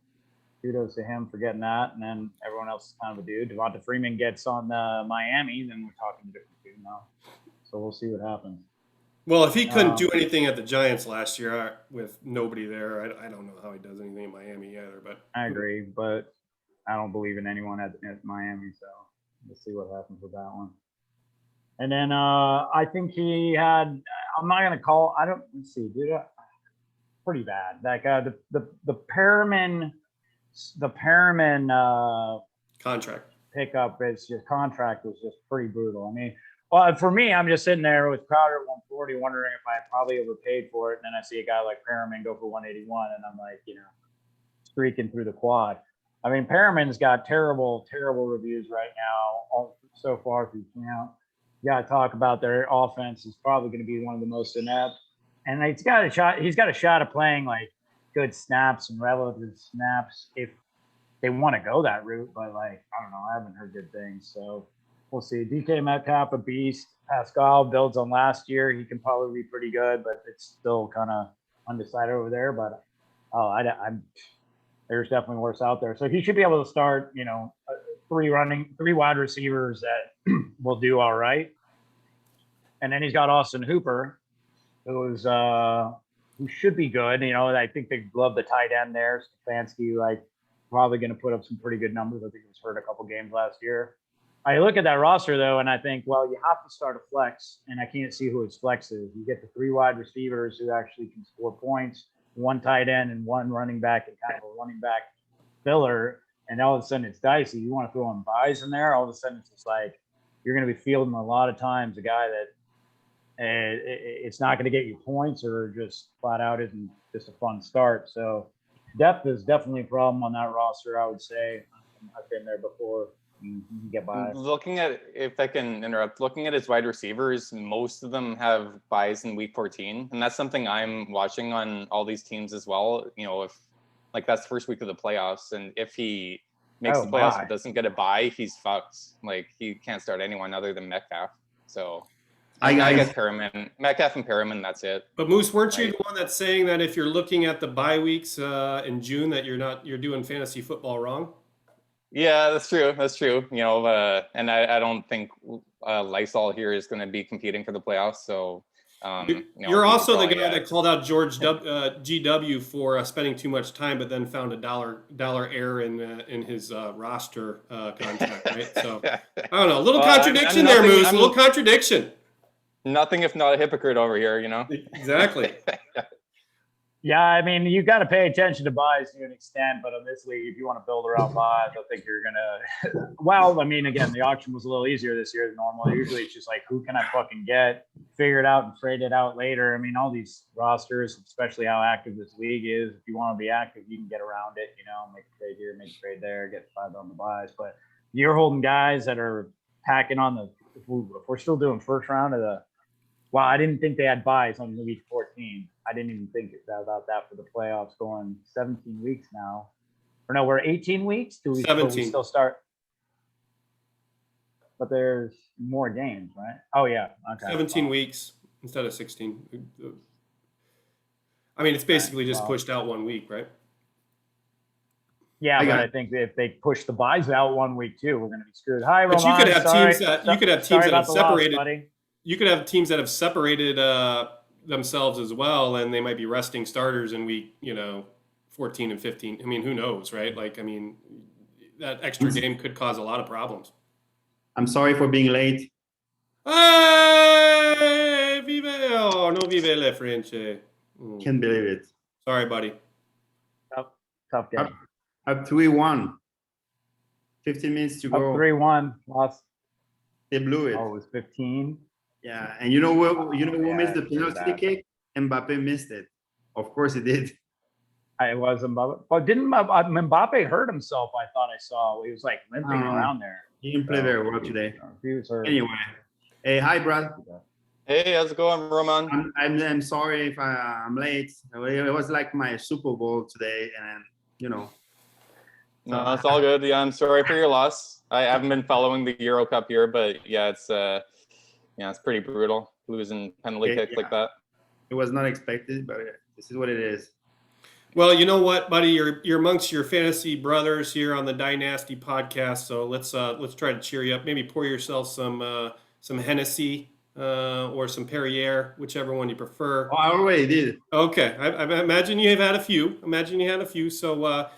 kudos to him for getting that. And then everyone else is kind of a dude. Devonta Freeman gets on Miami, then we're talking a different dude now. So we'll see what happens. Well, if he couldn't do anything at the Giants last year with nobody there, I don't know how he does anything in Miami either. But I agree, but I don't believe in anyone at Miami. So we'll see what happens with that one. And then I think he had. I'm not gonna call. I don't. Let's see, dude. Pretty bad. Like the Perriman contract pickup is just contract was just pretty brutal. I mean, well, for me, I'm just sitting there with Crowder at 140, wondering if I probably overpaid for it. And then I see a guy like Perriman go for 181, and I'm like, streaking through the quad. I mean, Perriman's got terrible reviews right now, so far through camp. You got to talk about their offense is probably going to be one of the most inept, and he's got a shot of playing like good snaps and relative snaps if they want to go that route. But like, I don't know, I haven't heard good things, so we'll see. DK Metcalf, a beast. Pascal builds on last year. He can probably be pretty good, but it's still kind of undecided over there. But there's definitely worse out there. So he should be able to start, three wide receivers that will do all right. And then he's got Austin Hooper, who should be good. I think they love the tight end there. Stefanski, probably going to put up some pretty good numbers. I think he was hurt a couple games last year. I look at that roster, though, and I think, well, you have to start a flex, and I can't see who his flex is. You get the 3 wide receivers who actually can score points, 1 tight end and 1 running back, and kind of a running back filler, and all of a sudden it's dicey. You want to throw in buys in there, all of a sudden it's just like you're going to be fielding a lot of times a guy that it's not going to get you points or just flat out isn't just a fun start. So depth is definitely a problem on that roster, I would say. I've been there before. You can get by. If I can interrupt, looking at his wide receivers, most of them have buys in week 14. And that's something I'm watching on all these teams as well. If that's the first week of the playoffs, and if he makes the playoffs but doesn't get a bye, he's fucked. He can't start anyone other than Metcalf. So I guess Metcalf and Perriman, that's it. But Moose, weren't you the one that's saying that if you're looking at the bye weeks in June that you're doing fantasy football wrong? Yeah, that's true. And I don't think Lysol here is going to be competing for the playoffs. So you're also the guy that called out George GW for spending too much time, but then found a dollar error in his roster contract, right? So I don't know, a little contradiction there, Moose. A little contradiction. Nothing if not a hypocrite over here, Exactly. Yeah, I mean, you got to pay attention to buys to an extent, but on this league, if you want to build around buys, I think you're gonna. Well, I mean, again, the auction was a little easier this year than normal. Usually, it's just like, who can I fucking get? Figure it out and trade it out later. I mean, all these rosters, especially how active this league is. If you want to be active, you can get around it. Make a trade here, make a trade there, get 5 on the buys. But you're holding guys that are packing on the. If we're still doing first round of the. Wow, I didn't think they had buys on week 14. I didn't even think about that for the playoffs going 17 weeks now. Or no, we're 18 weeks? Do we still start? But there's more games, right? Oh, yeah. Okay. 17 weeks instead of 16. I mean, it's basically just pushed out 1 week, right? Yeah, I but got I think if they push the buys out 1 week too, we're going to be screwed. Hi, But Roman. you could have sorry. teams that you could have Sorry teams that about have the loss, separated. buddy. You could have teams that have separated themselves as well, and they might be resting starters in week 14 and 15. I mean, who knows, right? Like, I mean, that extra game could cause a lot of problems. I'm sorry for being late. Hey, vive! Oh, no vive le French. Can't believe it. Sorry, buddy. Tough game. Up 3-1. 15 minutes to Up go. 3-1. Lost. They blew it. Oh, it was 15. Yeah, and you know who missed the that's pretty penalty bad. kick? Mbappe missed it. Of course he did. It was Mbappe. But didn't Mbappe hurt himself? I thought I saw. He was like limping around there. He didn't play very well today. He was hurt. Anyway, hey, hi, Brad. Hey, how's it going, Roman? I'm sorry if I'm late. It was like my Super Bowl today, and No, it's all good. Yeah, I'm sorry for your loss. I haven't been following the Euro Cup here, but yeah, it's pretty brutal losing penalty kicks like that. it was not expected, but this is what it is. Well, you know what, buddy? You're amongst your fantasy brothers here on the Dynasty podcast. So let's try to cheer you up. Maybe pour yourself some Hennessy or some Perrier, whichever one you prefer. Oh, I already did. Okay, I imagine you have had a few. So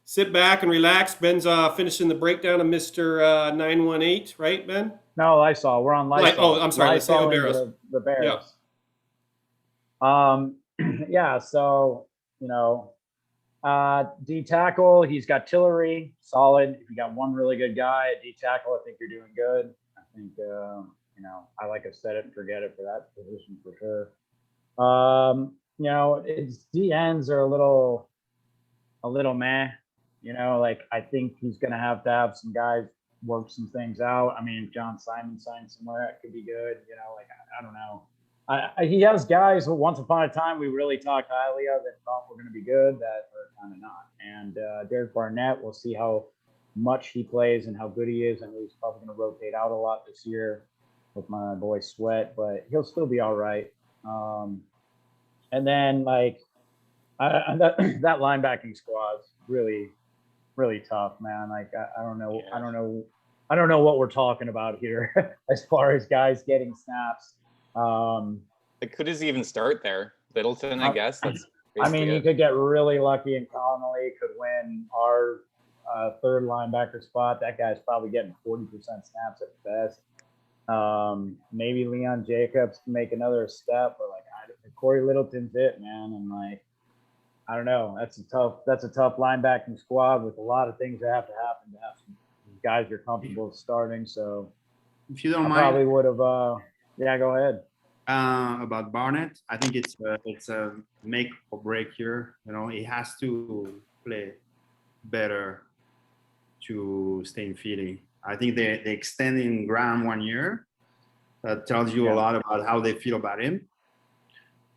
sit back and relax. Ben's finishing the breakdown of Mr. 918, right, Ben? No, Lysol. We're on Lysol. Oh, I'm sorry. Lysol and Barrows. the Bears. Yeah. Yeah. So D tackle. He's got Tillery, solid. If you got one really good guy at D tackle, I think you're doing good. I think I like a set it and forget it for that position for sure. It's D ends are a little meh. Like I think he's gonna have some guys work some things out. I mean, if John Simon signed somewhere, it could be good. I don't know. He has guys who once upon a time we really talked highly of and thought were going to be good that are kind of not. And Derek Barnett, we'll see how much he plays and how good he is. I know he's probably going to rotate out a lot this year with my boy Sweat, but he'll still be all right. And then that linebacking squad's really, really tough, man. Like I don't know. Yeah. I don't know what we're talking about here as far as guys getting snaps. Could he even start there? Littleton, I guess. That's you could get really lucky and Connolly could win our third linebacker spot. That guy's probably getting 40% snaps at best. Maybe Leon Jacobs can make another step, but Corey Littleton's it, man. And I don't know. That's a tough linebacking squad with a lot of things that have to happen to have some guys you're comfortable starting. So If you don't I mind, probably would have. Yeah, go ahead. about Barnett, I think it's a make or break here. He has to play better to stay in Philly. I think they extending Graham 1 year. That tells you a lot about how they feel about him.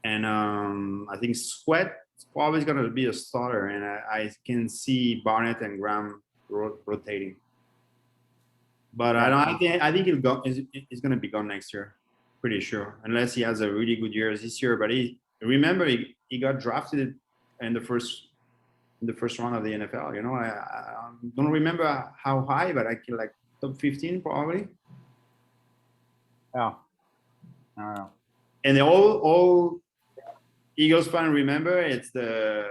And I think Sweat is probably going to be a starter, and I can see Barnett and Graham rotating. But I think he's going to be gone next year. Pretty sure, unless he has a really good year this year. But he got drafted in the first round of the NFL. I don't remember how high, but I feel like top 15 probably. Yeah, I don't know. And all Eagles fan remember it's the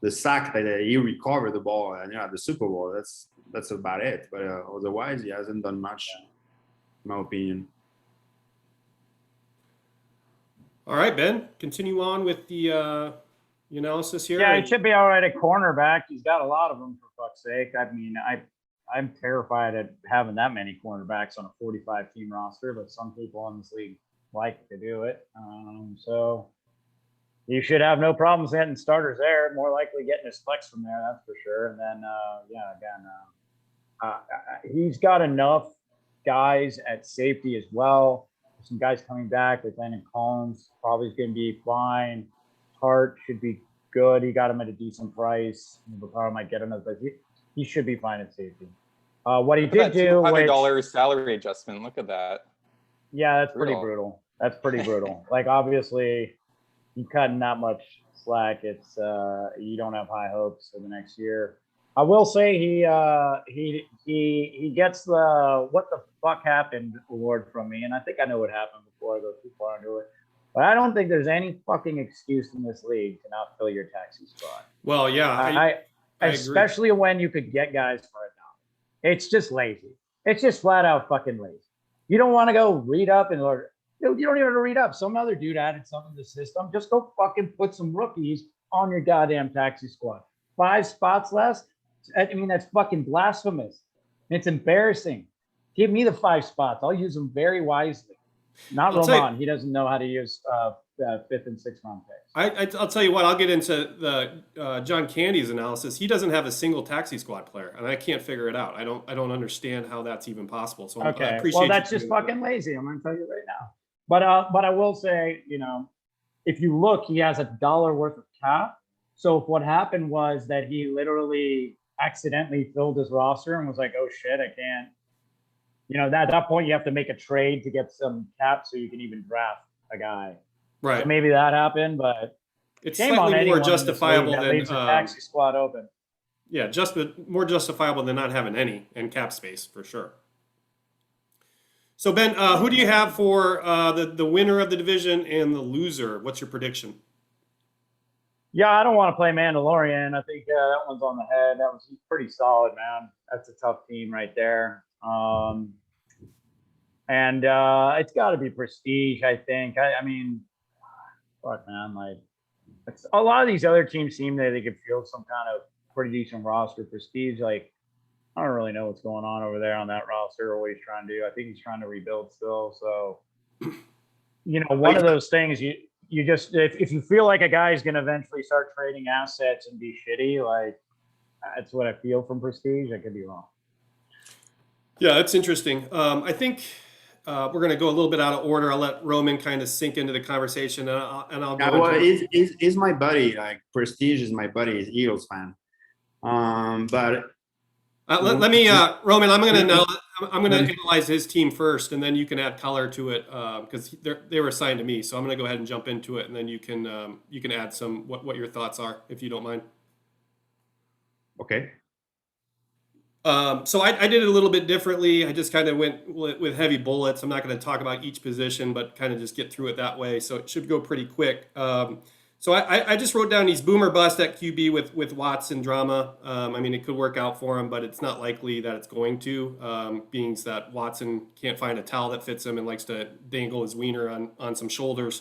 sack that he recovered the ball and the Super Bowl. That's about it. But otherwise, he hasn't done much. In my opinion. All right, Ben, continue on with the analysis here. Yeah, he should be all right at cornerback. He's got a lot of them, for fuck's sake. I mean, I'm terrified at having that many cornerbacks on a 45-team roster, but some people in this league like to do it. So you should have no problems getting starters there. More likely getting his flex from there, that's for sure. And then, he's got enough guys at safety as well. Some guys coming back with Landon Collins probably is going to be fine. Hart should be good. He got him at a decent price. Bacaro might get another, but he should be fine at safety. What he did do, $200 salary adjustment. Look at that. Yeah, that's pretty brutal. That's pretty brutal. Obviously, you cutting that much slack. It's you don't have high hopes for the next year. I will say he gets the "what the fuck happened" award from me, and I think I know what happened before I go too far into it. But I don't think there's any fucking excuse in this league to not fill your taxi spot. Well, yeah, I agree. Especially when you could get guys for $1. It's just lazy. It's just flat out fucking lazy. You don't want to go read up and order. Dude, you don't even have to read up. Some other dude added something to the system. Just go fucking put some rookies on your goddamn taxi squad. 5 spots less. I mean, that's fucking blasphemous. It's embarrassing. Give me the 5 spots. I'll use them very wisely. Not Roman. He doesn't know how to use 5th and 6th round picks. I'll tell you what. I'll get into the John Candy's analysis. He doesn't have a single taxi squad player, and I can't figure it out. I don't understand how that's even possible. So okay, I appreciate. Well, that's just fucking lazy. I'm going to tell you right now. But I will say, if you look, he has $1 worth of cap. So if what happened was that he literally accidentally filled his roster and was like, "Oh shit, I can't." At that point, you have to make a trade to get some cap so you can even draft a guy. Right. So maybe that happened, but it's shame on slightly more anyone justifiable that than leaves the taxi squad open. Yeah, just more justifiable than not having any and cap space for sure. So Ben, who do you have for the winner of the division and the loser? What's your prediction? Yeah, I don't want to play Mandalorian. I think that one's on the head. That was pretty solid, man. That's a tough team right there. And it's got to be Prestige, I think. I mean, fuck, man. Like, a lot of these other teams seem that they could field some kind of pretty decent roster. Prestige, like, I don't really know what's going on over there on that roster or what he's trying to do. I think he's trying to rebuild still. So, one of those things you just, if you feel like a guy is going to eventually start trading assets and be shitty, like, that's what I feel from Prestige. I could be wrong. Yeah, that's interesting. I think we're going to go a little bit out of order. I'll let Roman kind of sink into the conversation, and I'll go. Well, is my buddy, like Prestige is my buddy, he's Eagles fan. But let me, Roman. I'm going to analyze his team first, and then you can add color to it because they were assigned to me. So I'm going to go ahead and jump into it, and then you can add some what your thoughts are, if you don't mind. Okay. So I did it a little bit differently. I just kind of went with heavy bullets. I'm not going to talk about each position, but kind of just get through it that way. So it should go pretty quick. So I just wrote down he's boomer bust at QB with Watson drama. I mean, it could work out for him, but it's not likely that it's going to, being that Watson can't find a towel that fits him and likes to dangle his wiener on some shoulders,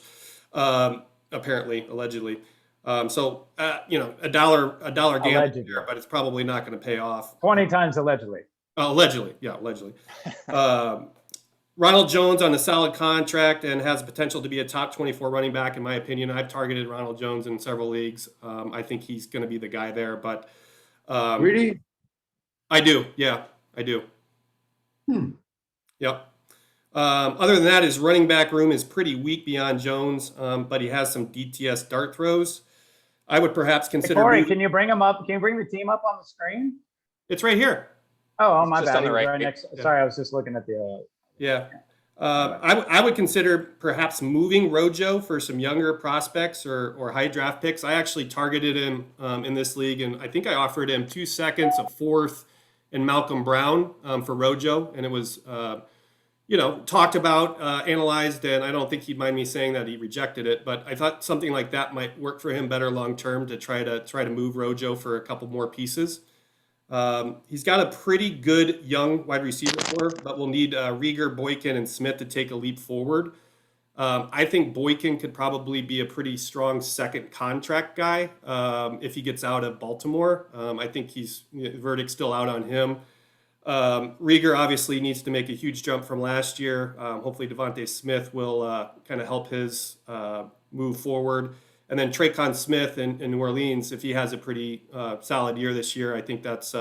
apparently, allegedly. So a dollar gamble here, but it's probably not going to pay off. 20 times allegedly. Allegedly. Ronald Jones on a solid contract and has the potential to be a top 24 running back, in my opinion. I've targeted Ronald Jones in several leagues. I think he's going to be the guy there, but really, I do. Yeah, I do. Yep. Other than that, his running back room is pretty weak beyond Jones, but he has some DTS dart throws. I would perhaps consider. Hey, Corey, can you bring him up? Can you bring the team up on the screen? It's right here. Oh, my Just bad. on the right. Next. Sorry, I was just looking at the. Yeah. I would consider perhaps moving Rojo for some younger prospects or high draft picks. I actually targeted him in this league, and I think I offered him 2 seconds, a 4th, and Malcolm Brown for Rojo, and it was talked about, analyzed, and I don't think he'd mind me saying that he rejected it. But I thought something like that might work for him better long term to try to move Rojo for a couple more pieces. He's got a pretty good young wide receiver core, but we'll need Rieger, Boykin, and Smith to take a leap forward. I think Boykin could probably be a pretty strong second contract guy if he gets out of Baltimore. I think verdict's still out on him. Rieger obviously needs to make a huge jump from last year. Hopefully Devontae Smith will kind of help his move forward. And then Traquan Smith in New Orleans, if he has a pretty solid year this year, I think that's,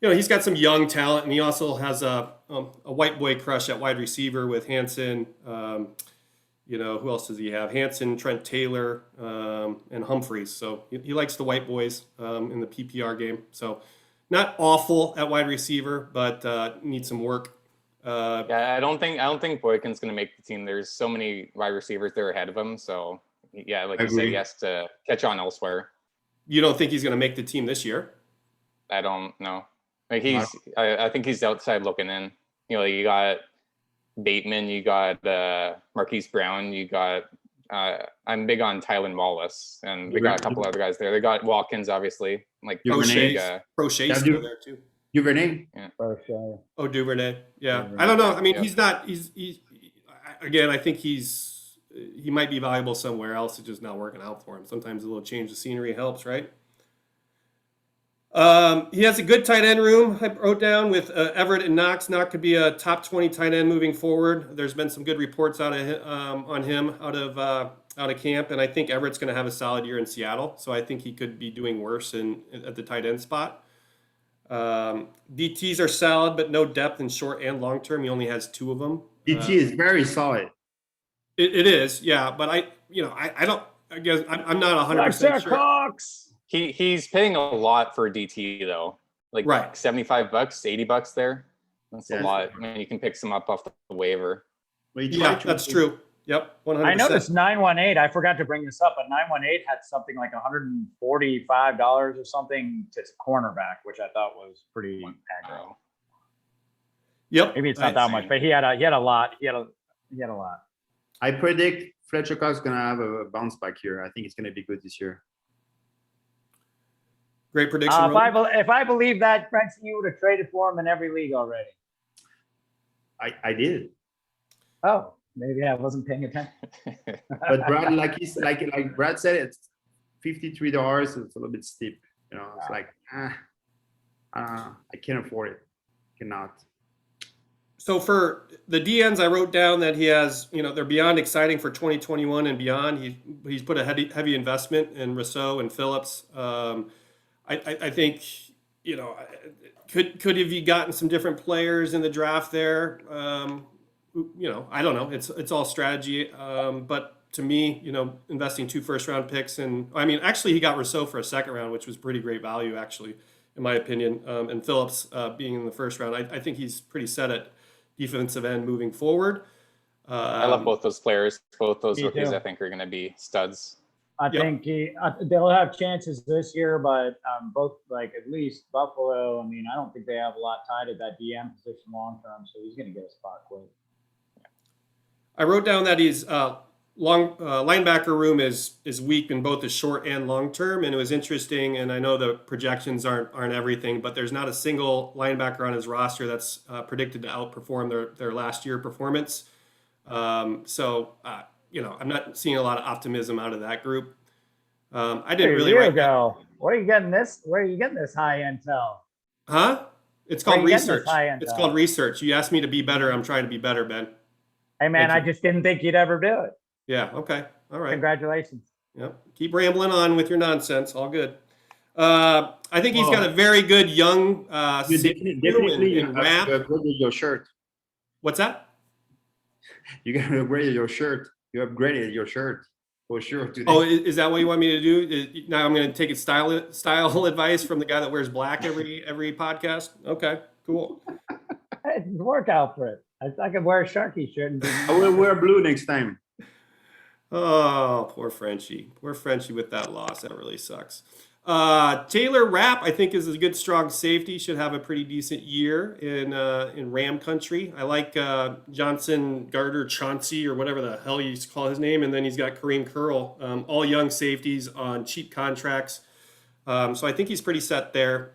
he's got some young talent, and he also has a white boy crush at wide receiver with Hanson. Who else does he have? Hanson, Trent Taylor, and Humphreys. So he likes the white boys in the PPR game. So not awful at wide receiver, but needs some work. I don't think Boykin's going to make the team. There's so many wide receivers there ahead of him, so yeah, like I you said, agree. he has to catch on elsewhere. You don't think he's going to make the team this year? I don't know. Like Wow. I think he's outside looking in. You know, you got Bateman, you got Marquise Brown, you got. I'm big on Tylen Wallace, and we got a couple other guys there. They got Watkins, obviously. Like Duvernay. Crochet's Yeah, still there too. Duvernay. For sure. Oh, Duvernay. Yeah, Duvernay. I don't know. I mean, Yeah. he's not. Again. I think he might be valuable somewhere else. It's just not working out for him. Sometimes a little change of scenery helps, right? He has a good tight end room. I wrote down with Everett and Knox. Knox could be a top 20 tight end moving forward. There's been some good reports out of on him out of camp, and I think Everett's going to have a solid year in Seattle. So I think he could be doing worse at the tight end spot. DTs are solid, but no depth in short and long term. He only has 2 of them. DT is very solid. It is, yeah. But I don't. I guess I'm not 100% sure. Cox. He's paying a lot for DT though. Like Right. $75, $80 there. That's Yeah. a lot. I mean, you can pick some up off the waiver. Well, he Yeah, tried to- that's true. Yep, 100%. I noticed 918. I forgot to bring this up, but 918 had something like $145 or something to cornerback, which I thought was pretty aggro. Yep. Maybe it's not that much, but he had a lot. He had a lot. I predict Fletcher Cox is gonna have a bounce back here. I think it's gonna be good this year. Great prediction. If I believe that, Frenchie, you would have traded for him in every league already. I did. Oh, maybe I wasn't paying attention. But Brad, like Brad said, it's $53. It's a little bit steep. You know, it's like I can't afford it. Cannot. So for the DNs, I wrote down that he has, they're beyond exciting for 2021 and beyond. He's put a heavy investment in Rousseau and Phillips. I think, could have you gotten some different players in the draft there? I don't know. It's all strategy. But to me, investing 2 first-round picks actually he got Rousseau for a second round, which was pretty great value, actually, in my opinion. And Phillips being in the first round, I think he's pretty set at defensive end moving forward. I love both those players. Both those Me rookies, too. I think, are going to be studs. I Yep. think they'll have chances this year, but both at least Buffalo. I mean, I don't think they have a lot tied at that DM position long term, so he's going to get a spot quick. I wrote down that he's linebacker room is weak in both the short and long term, and it was interesting. And I know the projections aren't everything, but there's not a single linebacker on his roster that's predicted to outperform their last year performance. I'm not seeing a lot of optimism out of that group. I didn't really write go. Where are you getting this? Where are you getting this high intel? Huh? It's Where called you getting this research. high It's intel? called research. You asked me to be better. I'm trying to be better, Ben. Hey man, Thank I just didn't think you'd ever do it. Yeah. Okay. All right. Congratulations. Yep. Keep rambling on with your nonsense. All good. I think he's got a very good young You safety definitely in Ramp. upgraded your shirt. What's that? You got to upgrade your shirt. You upgraded your shirt for sure today. Oh, is that what you want me to do? Now I'm going to take a style advice from the guy that wears black every podcast. Okay, cool. It's a workout for it. I could wear a Sharky shirt and be I will wear blue next time. Oh, poor Frenchie. Poor Frenchie with that loss. That really sucks. Taylor Rapp, I think, is a good, strong safety. Should have a pretty decent year in Ram country. I like Johnson Gardner Chauncey or whatever the hell you used to call his name. And then he's got Kareem Curl, all young safeties on cheap contracts. So I think he's pretty set there.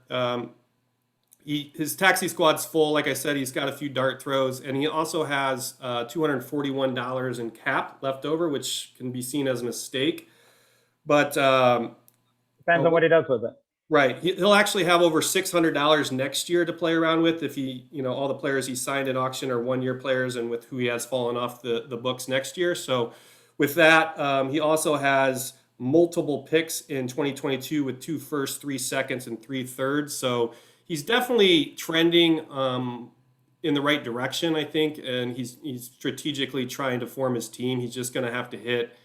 His taxi squad's full. Like I said, he's got a few dart throws, and he also has $241 in cap left over, which can be seen as a mistake. But depends on what he does with it. right, he'll actually have over $600 next year to play around with if he, all the players he signed at auction are 1-year players, and with who he has fallen off the books next year. So with that, he also has multiple picks in 2022 with 2 firsts, 3 seconds, and 3 thirds. So he's definitely trending in the right direction, I think, and he's strategically trying to form his team. He's just going to have to hit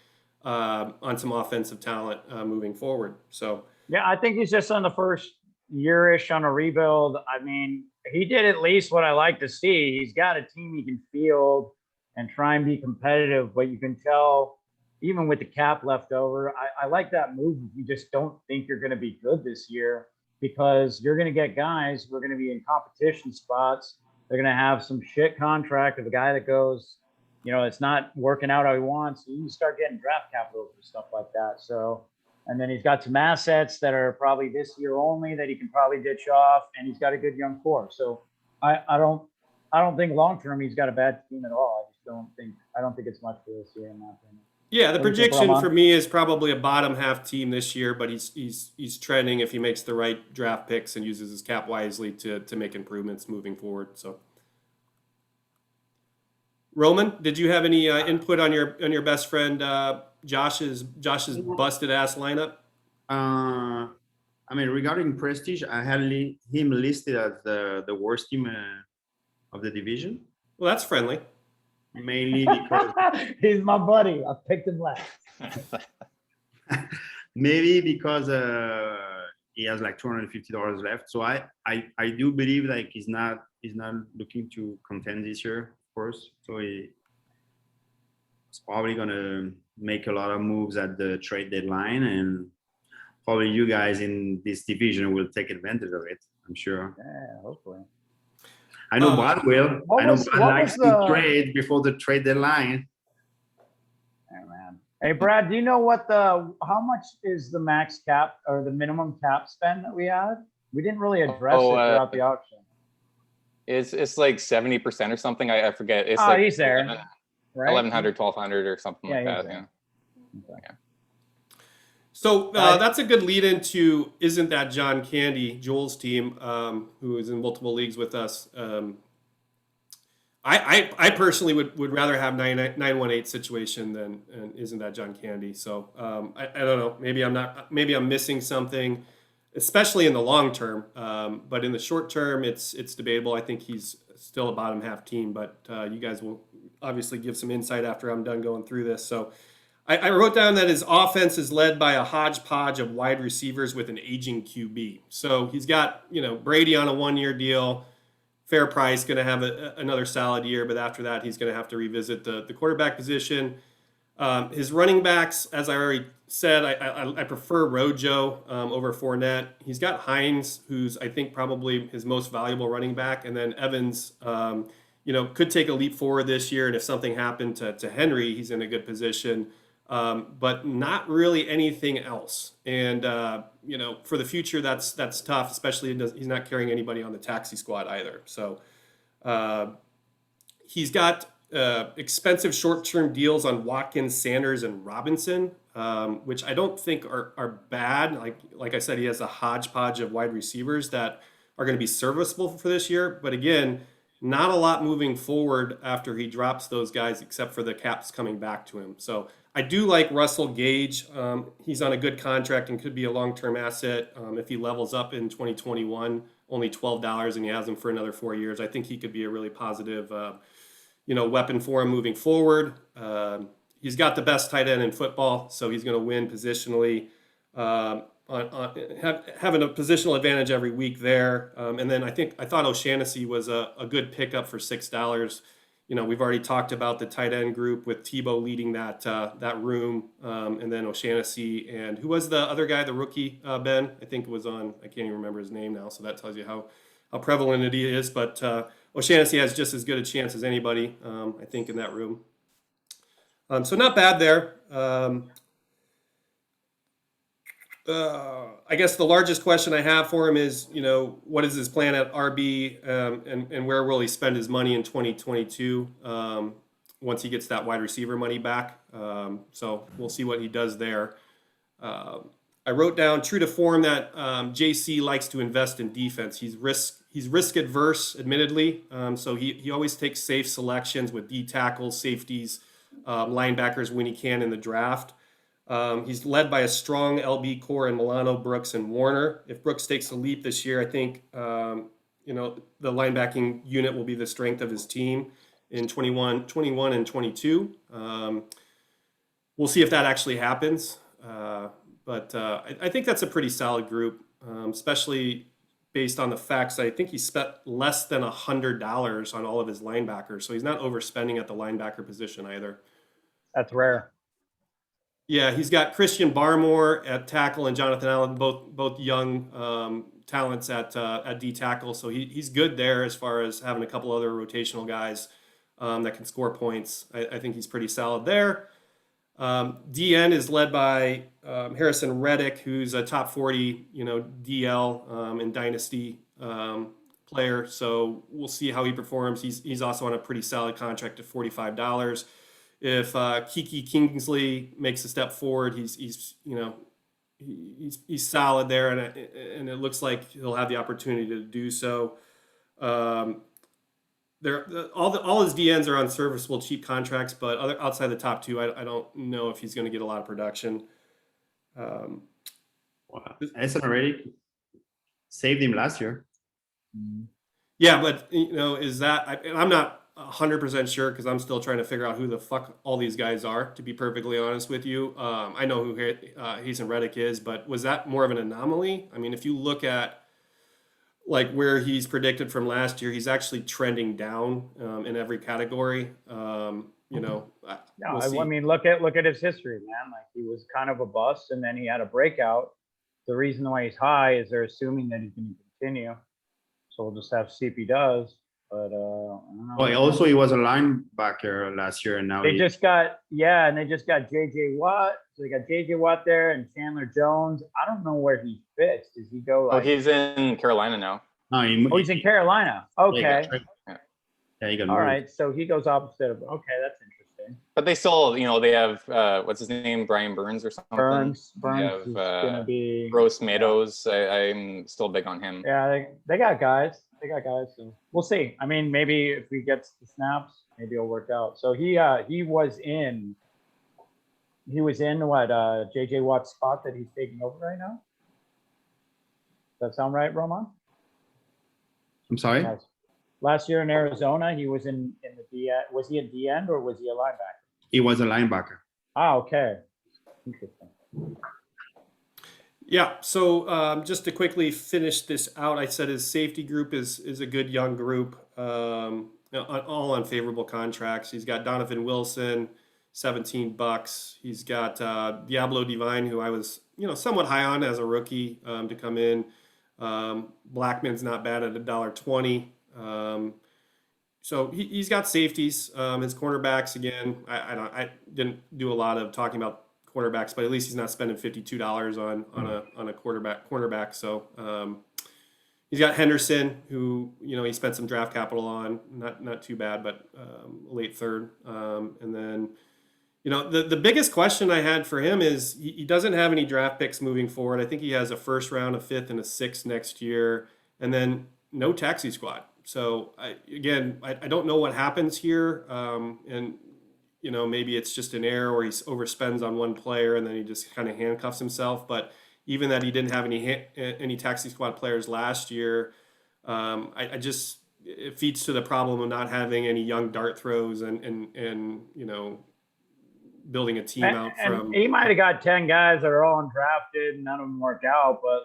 on some offensive talent moving forward. So Yeah, I think he's just on the first year-ish on a rebuild. I mean, he did at least what I like to see. He's got a team he can field and try and be competitive, but you can tell even with the cap left over, I like that move. If you just don't think you're going to be good this year, because you're going to get guys who are going to be in competition spots. They're going to have some shit contract of a guy that goes, it's not working out how he wants. You start getting draft capital for stuff like that. So, and then he's got some assets that are probably this year only that he can probably ditch off, and he's got a good young core. So I don't think long term he's got a bad team at all. I don't think it's much for this year in my opinion. Yeah, the What do you think, prediction Roman? for me is probably a bottom half team this year, but he's trending if he makes the right draft picks and uses his cap wisely to make improvements moving forward. So, Roman, did you have any input on your best friend Josh's busted ass lineup? I mean, regarding prestige, I had him listed as the worst team of the division, Well, that's friendly. mainly because He's my buddy. I picked him last. maybe because he has like $250 left. So I do believe like he's not looking to contend this year, of course. So he's probably gonna make a lot of moves at the trade deadline, and probably you guys in this division will take advantage of it, I'm sure. Yeah, hopefully. I know Brad will. what I know was- Brad what likes was to the- trade before the trade deadline. Oh, man. Hey, Brad, do you know how much is the max cap or the minimum cap spend that we had? We didn't really address it throughout the auction. It's like 70% or something. I forget. It's Oh, like he's there, right? 1100, 1200 or something Yeah, like he's that. there. Yeah. Okay. So that's a good lead into Isn't That John Candy, Joel's team, who is in multiple leagues with us. I personally would rather have 918 situation than Isn't That John Candy. So I don't know. Maybe I'm missing something, especially in the long term. But in the short term, it's debatable. I think he's still a bottom half team, but you guys will obviously give some insight after I'm done going through this. So I wrote down that his offense is led by a hodgepodge of wide receivers with an aging QB. So he's got, Brady on a 1-year deal, fair price, going to have another solid year, but after that, he's going to have to revisit the quarterback position. His running backs, as I already said, I prefer Rojo over Fournette. He's got Hines, who's I think probably his most valuable running back, and then Evans, could take a leap forward this year. And if something happened to Henry, he's in a good position. But not really anything else. And for the future, that's tough, especially he's not carrying anybody on the taxi squad either. So he's got expensive short-term deals on Watkins, Sanders, and Robinson, which I don't think are bad. Like I said, he has a hodgepodge of wide receivers that are going to be serviceable for this year. But again, not a lot moving forward after he drops those guys, except for the caps coming back to him. So I do like Russell Gage. He's on a good contract and could be a long-term asset if he levels up in 2021. Only $12, and he has him for another 4 years. I think he could be a really positive, weapon for him moving forward. He's got the best tight end in football, so he's going to win positionally. Having a positional advantage every week there. And then I thought O'Shaughnessy was a good pickup for $6. We've already talked about the tight end group with Tebow leading that room. And then O'Shaughnessy and who was the other guy, the rookie, Ben? I think it was I can't even remember his name now. So that tells you how prevalent it is. But O'Shaughnessy has just as good a chance as anybody, I think, in that room. So not bad there. I guess the largest question I have for him is, what is his plan at RB, and where will he spend his money in 2022 once he gets that wide receiver money back? So we'll see what he does there. I wrote down, true to form, that JC likes to invest in defense. He's risk adverse, admittedly. So he always takes safe selections with D tackles, safeties, linebackers when he can in the draft. He's led by a strong LB core in Milano, Brooks, and Warner. If Brooks takes a leap this year, I think the linebacking unit will be the strength of his team in 21 and 22. We'll see if that actually happens. But I think that's a pretty solid group, especially based on the facts that I think he spent less than $100 on all of his linebackers. So he's not overspending at the linebacker position either. That's rare. Yeah, he's got Christian Barmore at tackle and Jonathan Allen, both young talents at D tackle. So he's good there as far as having a couple other rotational guys that can score points. I think he's pretty solid there. DN is led by Harrison Reddick, who's a top 40, DL in Dynasty player. So we'll see how he performs. He's also on a pretty solid contract at $45. If Kiki Kingsley makes a step forward, he's solid there, and it looks like he'll have the opportunity to do so. All his DNs are on serviceable cheap contracts, but outside the top two, I don't know if he's going to get a lot of production. Wow. Harrison Reddick saved him last year. Yeah, but is that? I'm not 100% sure because I'm still trying to figure out who the fuck all these guys are. To be perfectly honest with you, I know who Harrison Reddick is, but was that more of an anomaly? I mean, if you look at like where he's predicted from last year, he's actually trending down in every category. No, we'll see. I mean, look at his history, man. Like he was kind of a bust, and then he had a breakout. The reason why he's high is they're assuming that he's going to continue. So we'll just have to see if he does. But I don't know. Well, also he was a linebacker last year, and now They just got JJ Watt. So they got JJ Watt there and Chandler Jones. I don't know where he fits. Does he go? Oh, he's in Carolina now. He's in Carolina. Okay. Yeah, he got All moved. right. So he goes opposite of. Okay, that's interesting. But they still, they have what's his name, Brian Burns or something. Burns They have, is gonna be. Gross Matos. I'm still big on him. Yeah, they got guys. So we'll see. I mean, maybe if he gets the snaps, maybe it'll work out. So he was in what JJ Watt's spot that he's taking over right now. Does that sound right, Roman? I'm sorry. Yes. Last year in Arizona, he was in the D. Was he a D end or was he a linebacker? He was a linebacker. Ah, okay. Interesting. Yeah, so just to quickly finish this out, I said his safety group is a good young group, all on favorable contracts. He's got Donovan Wilson, $17. He's got Diablo Divine, who I was somewhat high on as a rookie to come in. Blackman's not bad at $1.20. So he's got safeties. His cornerbacks again. I didn't do a lot of talking about quarterbacks, but at least he's not spending $52 on a cornerback. So he's got Henderson, who he spent some draft capital on, not too bad, but late third. And then the biggest question I had for him is he doesn't have any draft picks moving forward. I think he has a first round, a fifth, and a sixth next year, and then no taxi squad. So I don't know what happens here, and maybe it's just an error or he overspends on one player and then he just kind of handcuffs himself. But even that he didn't have any taxi squad players last year, it feeds to the problem of not having any young dart throws and building a team out from. And he might have got 10 guys that are all undrafted and none of them work out, but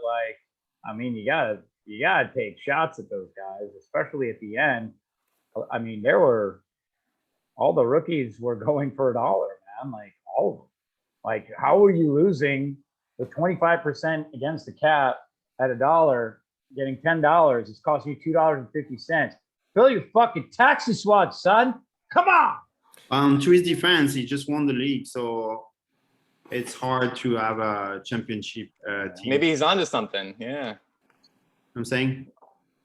you gotta take shots at those guys, especially at the end. I mean, all the rookies were going for $1, man. Like all of them. Like, how are you losing with 25% against the cap at $1, getting $10? It's costing you $2.50. Fill your fucking taxi squad, son. Come on. To his defense, he just won the league, so it's hard to have a championship team. Maybe he's onto something. Yeah. I'm saying.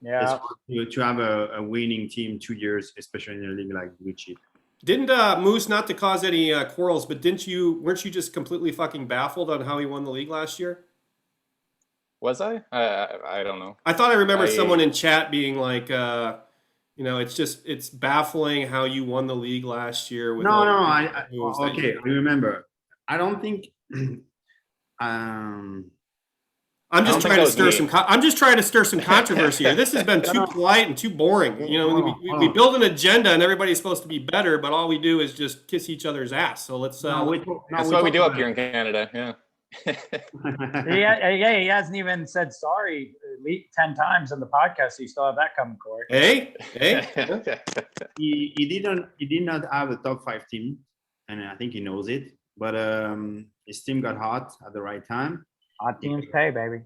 Yeah. It's hard to have a winning team 2 years, especially in a league like Blue Chip. Didn't Moose, not to cause any quarrels, but weren't you just completely fucking baffled on how he won the league last year? Was I? I don't know. I thought I remember someone in chat being like, it's baffling how you won the league last year. With I remember. I don't think. I'm just trying to stir some controversy here. This has been too polite and too boring. We build an agenda and everybody's supposed to be better, but all we do is just kiss each other's ass. So let's. That's what we do up here in Canada. Yeah. He hasn't even said sorry 10 times in the podcast. So you still have that coming, Corey. Hey. He did not have a top 5 team, and I think he knows it. but his team got hot at the right time. Hot teams pay, baby.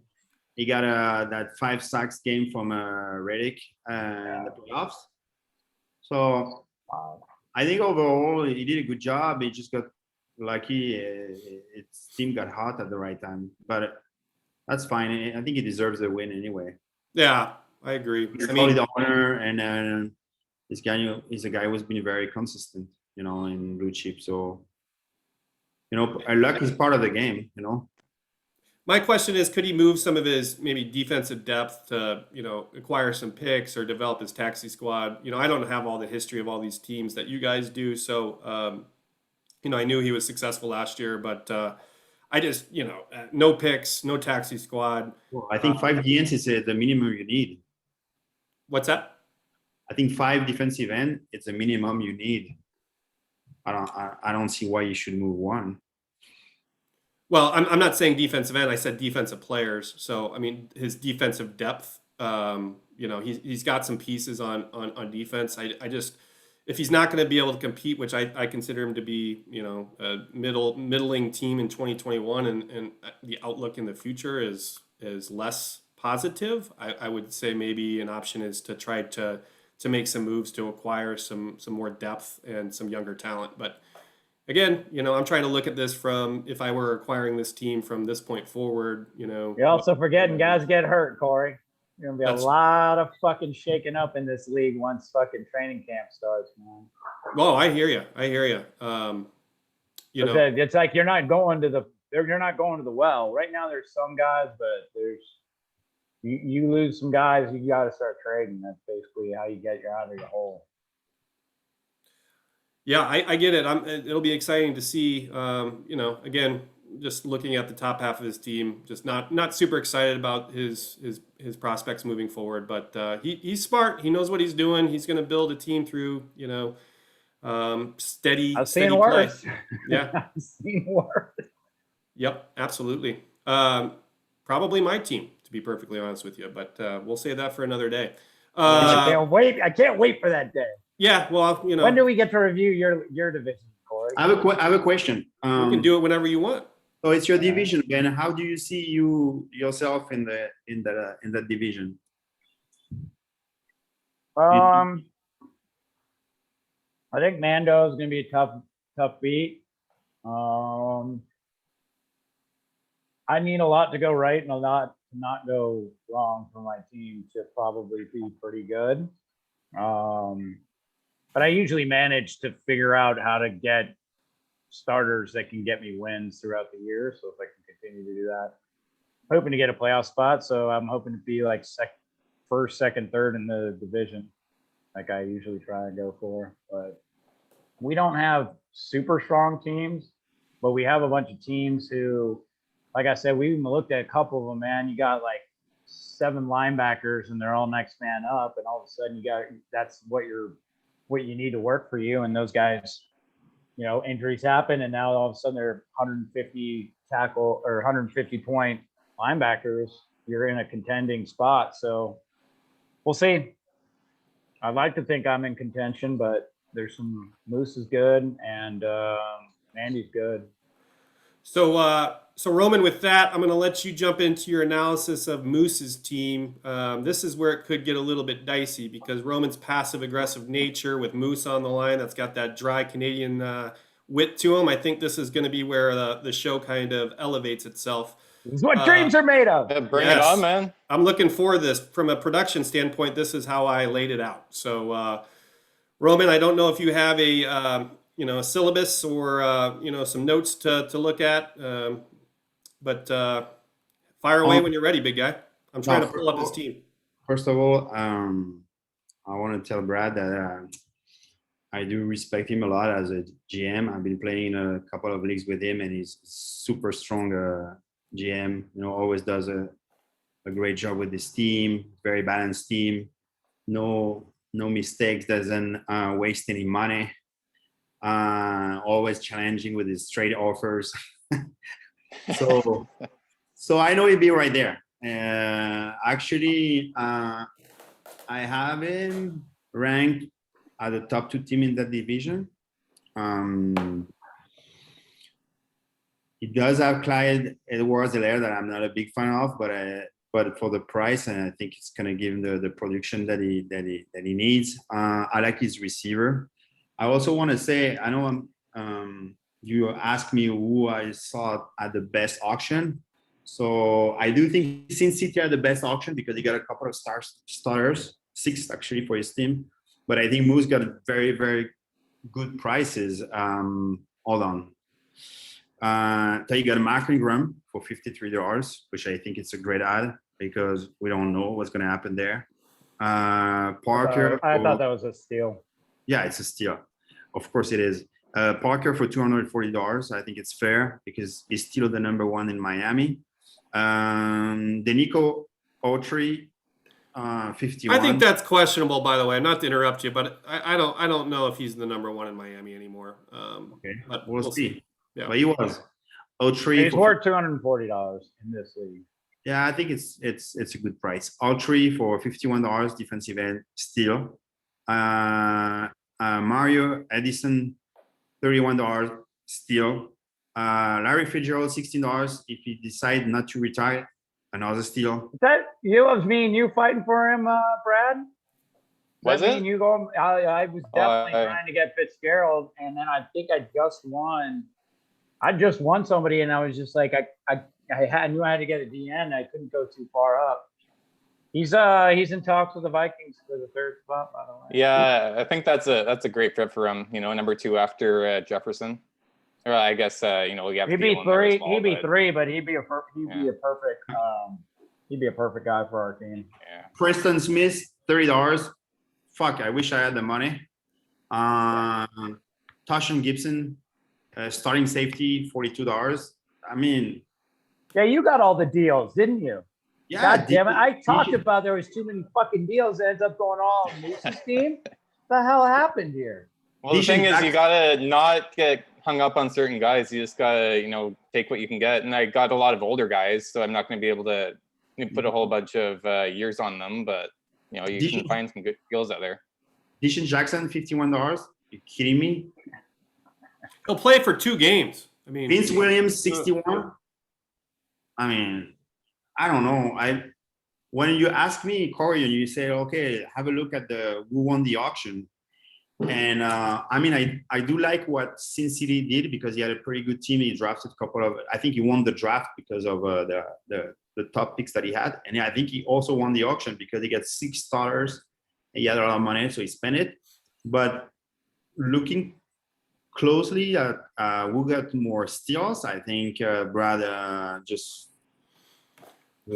He got that 5 sacks game from Reddick in the playoffs. So Wow. I think overall he did a good job. He just got lucky. His team got hot at the right time, but that's fine. I think he deserves the win anyway. Yeah, I agree. He's I probably mean, the owner, and this guy is a guy who's been very consistent, in blue chip. So, luck is part of the game, my question is, could he move some of his maybe defensive depth to, acquire some picks or develop his taxi squad? I don't have all the history of all these teams that you guys do. So, I knew he was successful last year, but I just, no picks, no taxi squad. Well, I think 5 DNs is the minimum you need. What's that? I think 5 defensive end, it's the minimum you need. I don't see why you should move 1. Well, I'm not saying defensive end. I said defensive players. So, I mean, his defensive depth, he's got some pieces on defense. I just, if he's not going to be able to compete, which I consider him to be, a middling team in 2021, and the outlook in the future is less positive, I would say maybe an option is to try to make some moves to acquire some more depth and some younger talent. But again, I'm trying to look at this from if I were acquiring this team from this point forward, You're also forgetting guys get hurt, Corey. There's gonna be That's- a lot of fucking shaking up in this league once fucking training camp starts, man. Oh, I hear you. It's like you're not going to the well. Right now there's some guys, but you lose some guys, you got to start trading. That's basically how you get you out of your hole. Yeah, I get it. It'll be exciting to see. Again, just looking at the top half of his team, just not super excited about his prospects moving forward. But he's smart. He knows what he's doing. He's going to build a team through steady. I've steady seen worse. play. Yeah. I've seen worse. Yep. Absolutely. Probably my team, to be perfectly honest with you. But we'll save that for another day. I can't wait for that day. Yeah. Well, When do we get to review your division, Corey? I have a question. you can do it whenever you want. So it's your division, Ben. How do you see yourself in that division? I think Mando is going to be a tough beat. I need a lot to go right and a lot to not go wrong for my team to probably be pretty good. But I usually manage to figure out how to get starters that can get me wins throughout the year. So if I can continue to do that, I'm hoping to get a playoff spot. So I'm hoping to be like first, second, third in the division, like I usually try to go for. But we don't have super strong teams, but we have a bunch of teams who, like I said, we even looked at a couple of them, man. You got like 7 linebackers and they're all next man up. And all of a sudden that's what you need to work for you. And those guys, injuries happen. And now all of a sudden they're 150 tackle or 150 point linebackers. You're in a contending spot. So we'll see. I'd like to think I'm in contention, but there's some Moose is good and Andy's good. So Roman, with that, I'm going to let you jump into your analysis of Moose's team. This is where it could get a little bit dicey because Roman's passive-aggressive nature with Moose on the line, that's got that dry Canadian wit to him. I think this is going to be where the show kind of elevates itself. This is what dreams are made of. Yeah, bring Yes. it on, man. I'm looking for this. From a production standpoint, this is how I laid it out. So, Roman, I don't know if you have a syllabus or some notes to look at. But fire away when you're ready, big guy. I'm trying to pull up his team. First of all, I want to tell Brad that I do respect him a lot as a GM. I've been playing a couple of leagues with him, and he's super strong GM. Always does a great job with his team. Very balanced team. No mistakes. Doesn't waste any money. Always challenging with his trade offers. So I know he'll be right there. Actually, I have him ranked at the top 2 team in that division. He does have Clyde Edwards-Helaire that I'm not a big fan of, but for the price, and I think it's gonna give him the production that he needs. I like his receiver. I also want to say, I know you asked me who I saw at the best auction. So I do think Sin City had the best auction because he got a couple of starters, 6 actually for his team. But I think Moose got very, very good prices. Hold on. So you got a Mark Ingram for $53, which I think it's a great ad because we don't know what's going to happen there. Parker. I thought that was a steal. Yeah, it's a steal. Of course it is. Parker for $240. I think it's fair because he's still the number 1 in Miami. Denico Autry, 51. I think that's questionable, by the way. Not to interrupt you, but I don't know if he's the number 1 in Miami anymore. Okay, but we'll see. Yeah. But he was. Autry. He's worth $240 in this league. Yeah, I think it's a good price. Autry for $51, defensive end, steal. Mario Edison, $31, steal. Larry Fitzgerald, $16 if he decides not to retire, another steal. Is that you? Was me and you fighting for him, Brad? Was Me it? and you go. I was definitely trying to get Fitzgerald, and then I think I just won. I just won somebody, and I was just like, I knew I had to get a DN. I couldn't go too far up. He's in talks with the Vikings for the 3rd spot, by the way. Yeah, I think that's a great fit for him. You know, number 2 after Jefferson. Or I guess we have. He'd be Thielen there as 3. well, He'd be but, 3, but he'd be a perfect. He'd be a perfect guy for our team. Yeah. Preston Smith, $30. Fuck, I wish I had the money. Tashan Gibson, starting safety, $42. I mean, Yeah, you got all the deals, didn't you? yeah. God damn it! I talked about there was too many fucking deals that ends up going all on Moose's team. What the hell happened here? Well, the thing is, you gotta not get hung up on certain guys. You just gotta, take what you can get. And I got a lot of older guys, so I'm not going to be able to put a whole bunch of years on them. But you can find some good deals out there. Deshaun Jackson, $51. You kidding me? He'll play for 2 games. I mean, Vince Williams, 61. I mean, I don't know. When you ask me, Corey, and you say, okay, have a look at who won the auction. And I do like what Sin City did because he had a pretty good team. He drafted a couple of, I think he won the draft because of the top picks that he had. And I think he also won the auction because he got 6 starters. He had a lot of money, so he spent it. But looking closely at who got more steals, I think Brad just.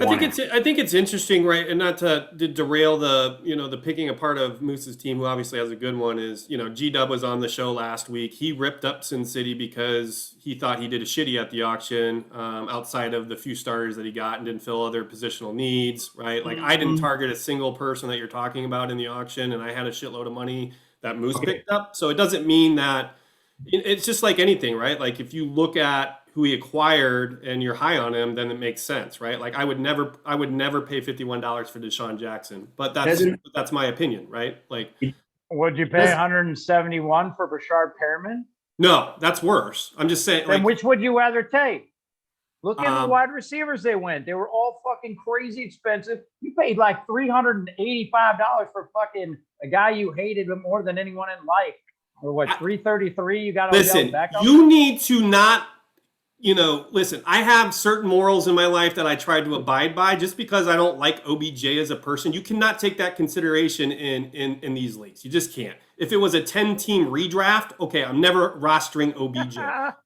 I think it's interesting, right? And not to derail the picking apart of Moose's team, who obviously has a good one, is G-Dub was on the show last week. He ripped up Sin City because he thought he did a shitty at the auction, outside of the few starters that he got and didn't fill other positional needs, right? Like I didn't target a single person that you're talking about in the auction, and I had a shitload of money that Moose picked up. So it doesn't mean that it's just like anything, right? Like if you look at who he acquired and you're high on him, then it makes sense, right? Like I would never pay $51 for Deshaun Jackson, but that's my opinion, right? Like, would you pay 171 for Brashard Perriman? No, that's worse. I'm just saying. Then like, which would you rather take? Look at the wide receivers they went. They were all fucking crazy expensive. You paid like $385 for fucking a guy you hated more than anyone in life. Or what? 333? You got to listen. You need to not. Listen, I have certain morals in my life that I try to abide by. Just because I don't like OBJ as a person, you cannot take that consideration in these leagues. You just can't. If it was a 10-team redraft, okay, I'm never rostering OBJ.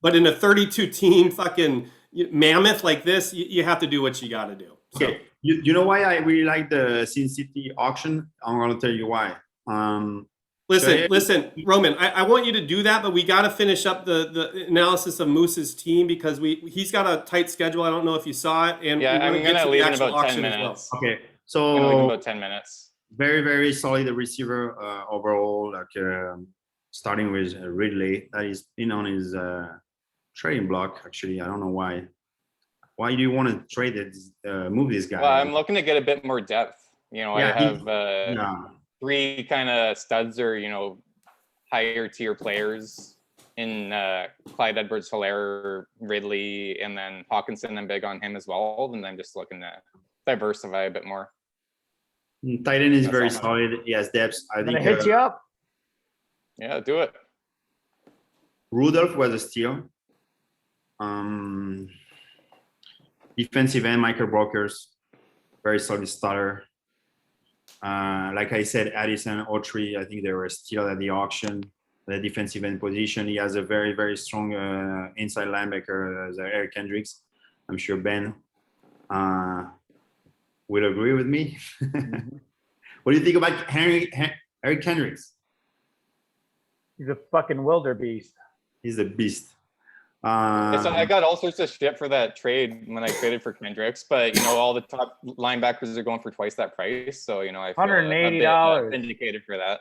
But in a 32-team fucking mammoth like this, you have to do what you got to do. So. Okay, you know why I really like the Sin City auction? I'm going to tell you why. Listen, Roman, I want you to do that, but we got to finish up the analysis of Moose's team because he's got a tight schedule. I don't know if you saw it. And yeah, I'm going to leave in about 10 minutes. Well. Okay, I'm so going to leave in about 10 minutes. Very, very solid receiver overall, starting with Ridley. That is in on his trading block, actually. I don't know why. Why do you want to trade it, move this guy? Well, I'm looking to get a bit more depth. I have 3 kind of studs or higher tier players in Clyde Edwards-Helaire, Ridley, and then Hawkinson. I'm big on him as well, and I'm just looking to diversify a bit more. Tight end is That's very all. solid. He has depth. I I'm gonna think hit you up. Yeah, do it. Rudolph was a steal. Defensive end, Michael Brokers, very solid starter. Like I said, Addison, Autry, I think they were still at the auction. The defensive end position. He has a very, very strong inside linebacker, Eric Hendricks. I'm sure Ben will agree with me. What do you think about Eric Hendricks? He's a fucking wildebeest. He's a beast. So I got all sorts of shit for that trade when I traded for Kendricks, but all the top linebackers are going for twice that price. So I feel $180. vindicated for that.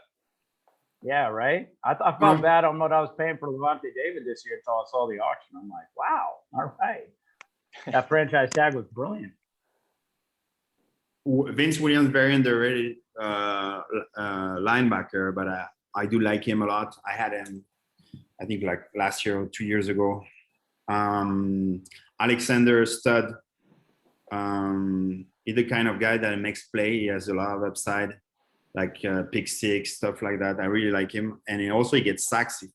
Yeah, right. I felt bad on what I was paying for Levante David this year until I saw the auction. I'm like, wow, all right. That franchise tag was brilliant. Vince Williams, very underrated linebacker, but I do like him a lot. I had him, I think, like last year or 2 years ago. Alexander Stud. He's the kind of guy that makes play. He has a lot of upside, like pick six, stuff like that. I really like him. And he gets sassy.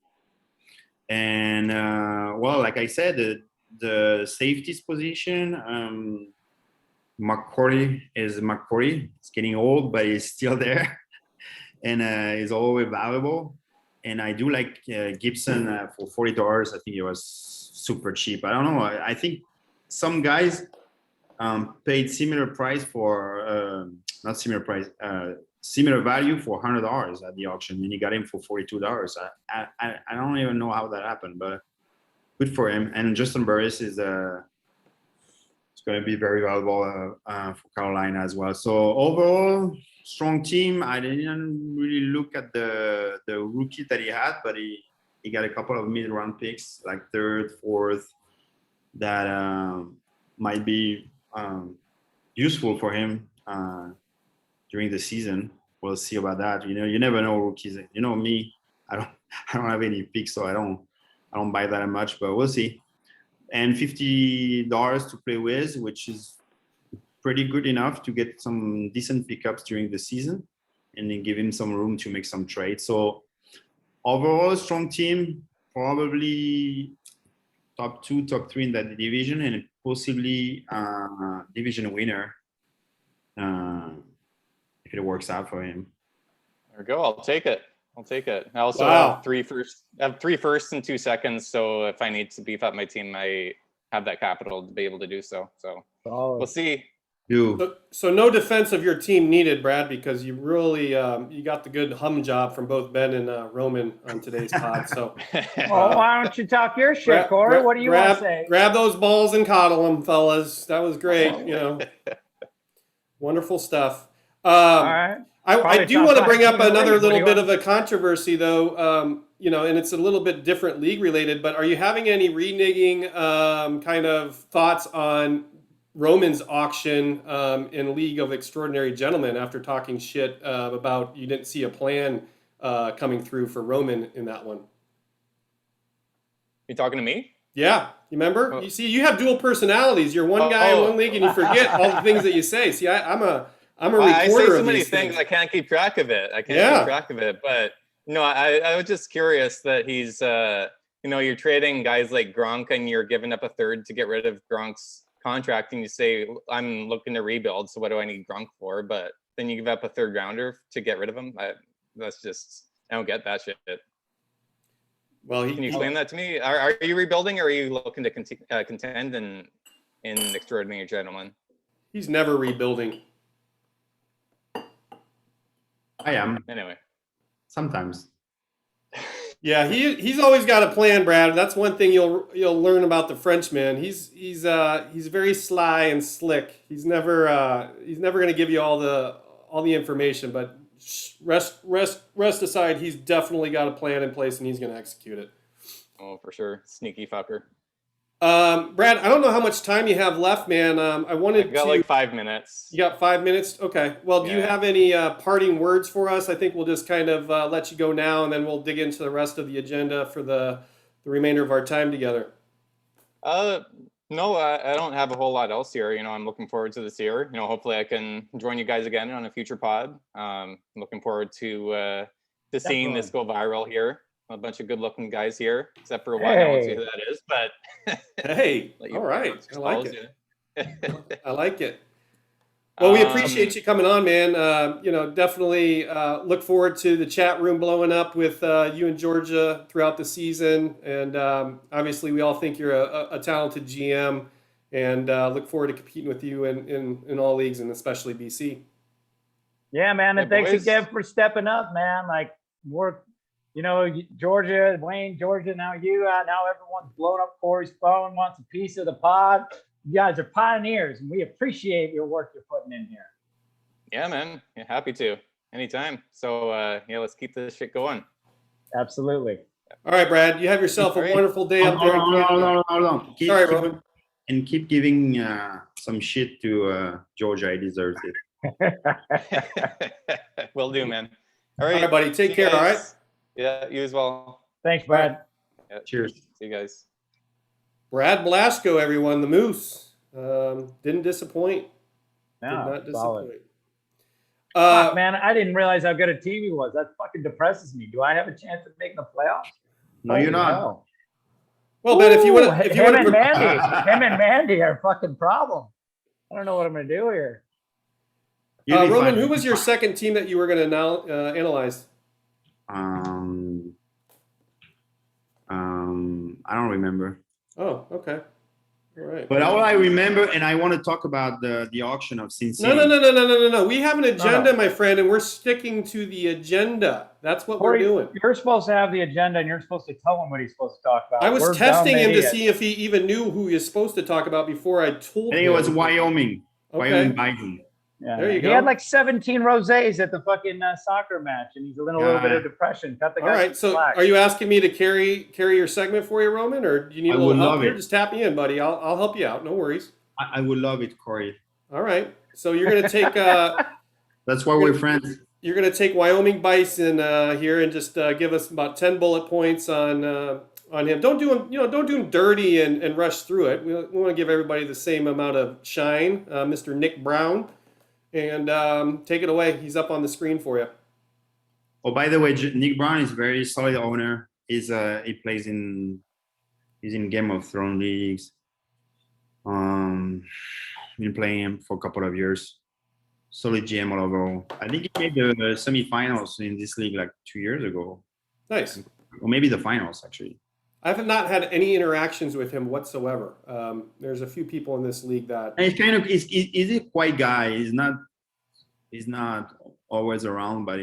And, like I said, the safeties position, McCourty. He's getting old, but he's still there. And he's always valuable. And I do like Gibson for $40. I think it was super cheap. I don't know. I think some guys paid similar price for not similar price, similar value for $100 at the auction, and he got him for $42. I don't even know how that happened, but good for him. And Justin Burris is it's going to be very valuable for Carolina as well. So overall, strong team. I didn't really look at the rookie that he had, but he got a couple of mid-round picks, like third, fourth, that might be useful for him during the season. We'll see about that. You never know rookies. Me, I don't have any picks, so I don't buy that much, but we'll see. And $50 to play with, which is pretty good enough to get some decent pickups during the season, and then give him some room to make some trades. So overall, strong team, probably top 2, top 3 in that division, and possibly division winner if it works out for him. There we go. I'll take it. I also Wow. have 3 firsts and 2 seconds. So if I need to beef up my team, I have that capital to be able to do so. So we'll see. So no defense of your team needed, Brad, because you really you got the good hum job from both Ben and Roman on today's pod. So Well, why don't you talk your shit, Corey? What do you want to say? Grab those balls and coddle them, fellas. That was great. Wonderful stuff. All right. I do want to bring up another little bit of of a controversy, though, and it's a little bit different league related, but are you having any reneging kind of thoughts on Roman's auction in League of Extraordinary Gentlemen after talking shit about you didn't see a plan coming through for Roman in that one? You talking to me? Yeah, you remember? You see, you have dual personalities. You're one guy in one league, and you forget all the things that you say. See, I'm a recorder I say so of many these things. I can't keep track of it. But I was just curious that he's you're trading guys like Gronk, and you're giving up a third to get rid of Gronk's contract, and you say I'm looking to rebuild, so what do I need Gronk for? But then you give up a third rounder to get rid of him. I don't get that shit. Well, can you explain that to me? Are you rebuilding, or are you looking to contend in Extraordinary Gentlemen? He's never rebuilding. I am Anyway, sometimes. Yeah, he's always got a plan, Brad. That's one thing you'll learn about the Frenchman. He's very sly and slick. He's never going to give you all the information, but rest aside, he's definitely got a plan in place, and he's going to execute it. oh, for sure, sneaky fucker. Brad, I don't know how much time you have left, man. I got like 5 minutes. You got 5 minutes? Okay. Well, do you have any parting words for us? I think we'll just kind of let you go now, and then we'll dig into the rest of the agenda for the the remainder of our time together? No, I don't have a whole lot else here. You know, I'm looking forward to this year. You know, hopefully I can join you guys again on a future pod. I'm looking forward to seeing this go viral here. A bunch of good-looking guys here, except for one. I won't say who that is, but Hey, let you all right, pronounce I like yourselves, it. I like it. Well, we appreciate you coming on, man. You know, definitely look forward to the chat room blowing up with you and Georgia throughout the season. And obviously, we all think you're a talented GM, and look forward to competing with you in all leagues, and especially BC. Yeah, man. And Yeah, thanks boys. again for stepping up, man. Like, you know, Georgia, Wayne, Georgia, now you, now everyone's blown up Corey's phone, wants a piece of the pod. You guys are pioneers, and we appreciate your work you're putting in here. Yeah, man. Yeah, happy to. Anytime. So yeah, let's keep this shit going. Absolutely. All right, Brad. You have yourself a All right. wonderful day up there in Canada. Hold on. Sorry, Roman. And keep giving some shit to Georgia. He deserves it. Will do, man. All All right, right, buddy. Take See care. you All right. guys. Yeah, you as well. Thanks, Brad. Yeah. Cheers. See you guys. Brad Blasco, everyone, the Moose. Didn't disappoint. Did No, not solid. disappoint. Fuck, man, I didn't realize how good a team he was. That fucking depresses me. Do I have a chance of making the playoffs? No, you're not. hell. Well, Ben, if you Ooh, want to, him and Mandy are a fucking problem. I don't know what I'm gonna do here. You'll be Roman, fine. who was your second team that you were going to now analyze? I don't remember. Oh, okay. All right. But all I remember, and I want to talk about the auction of Sin City. No. We have an agenda, No. my friend, and we're sticking to the agenda. That's what Corey, we're doing. You're supposed to have the agenda, and you're supposed to tell him what he's supposed to talk about. I was We're testing dumb him to idiots. see if he even knew who he was supposed to talk about before I told I think him. it was Wyoming. Okay. Wyoming Bison. Yeah, There you he go. had like 17 rosés at the fucking soccer match, and he's in a little bit of depression. Cut the All guy right. some So, slack. are you asking me to carry your segment for you, Roman, or do you need I a little would help love here? it. Just tap me in, buddy. I'll help you out. No worries. I would love it, Corey. All right. So you're gonna take That's why we're friends. you're gonna take Wyoming Bison here and just give us about 10 bullet points on him. Don't do him dirty and rush through it. We want to give everybody the same amount of shine. Mr. Nick Brown, and take it away. He's up on the screen for you. Oh, by the way, Nick Brown is a very solid owner. He's he's in Game of Thrones leagues. Been playing him for a couple of years. Solid GM all over. I think he made the semifinals in this league like 2 years ago, Nice. or maybe the finals actually. I have not had any interactions with him whatsoever. There's a few people in this league that. And he's a quiet guy. He's not always around, but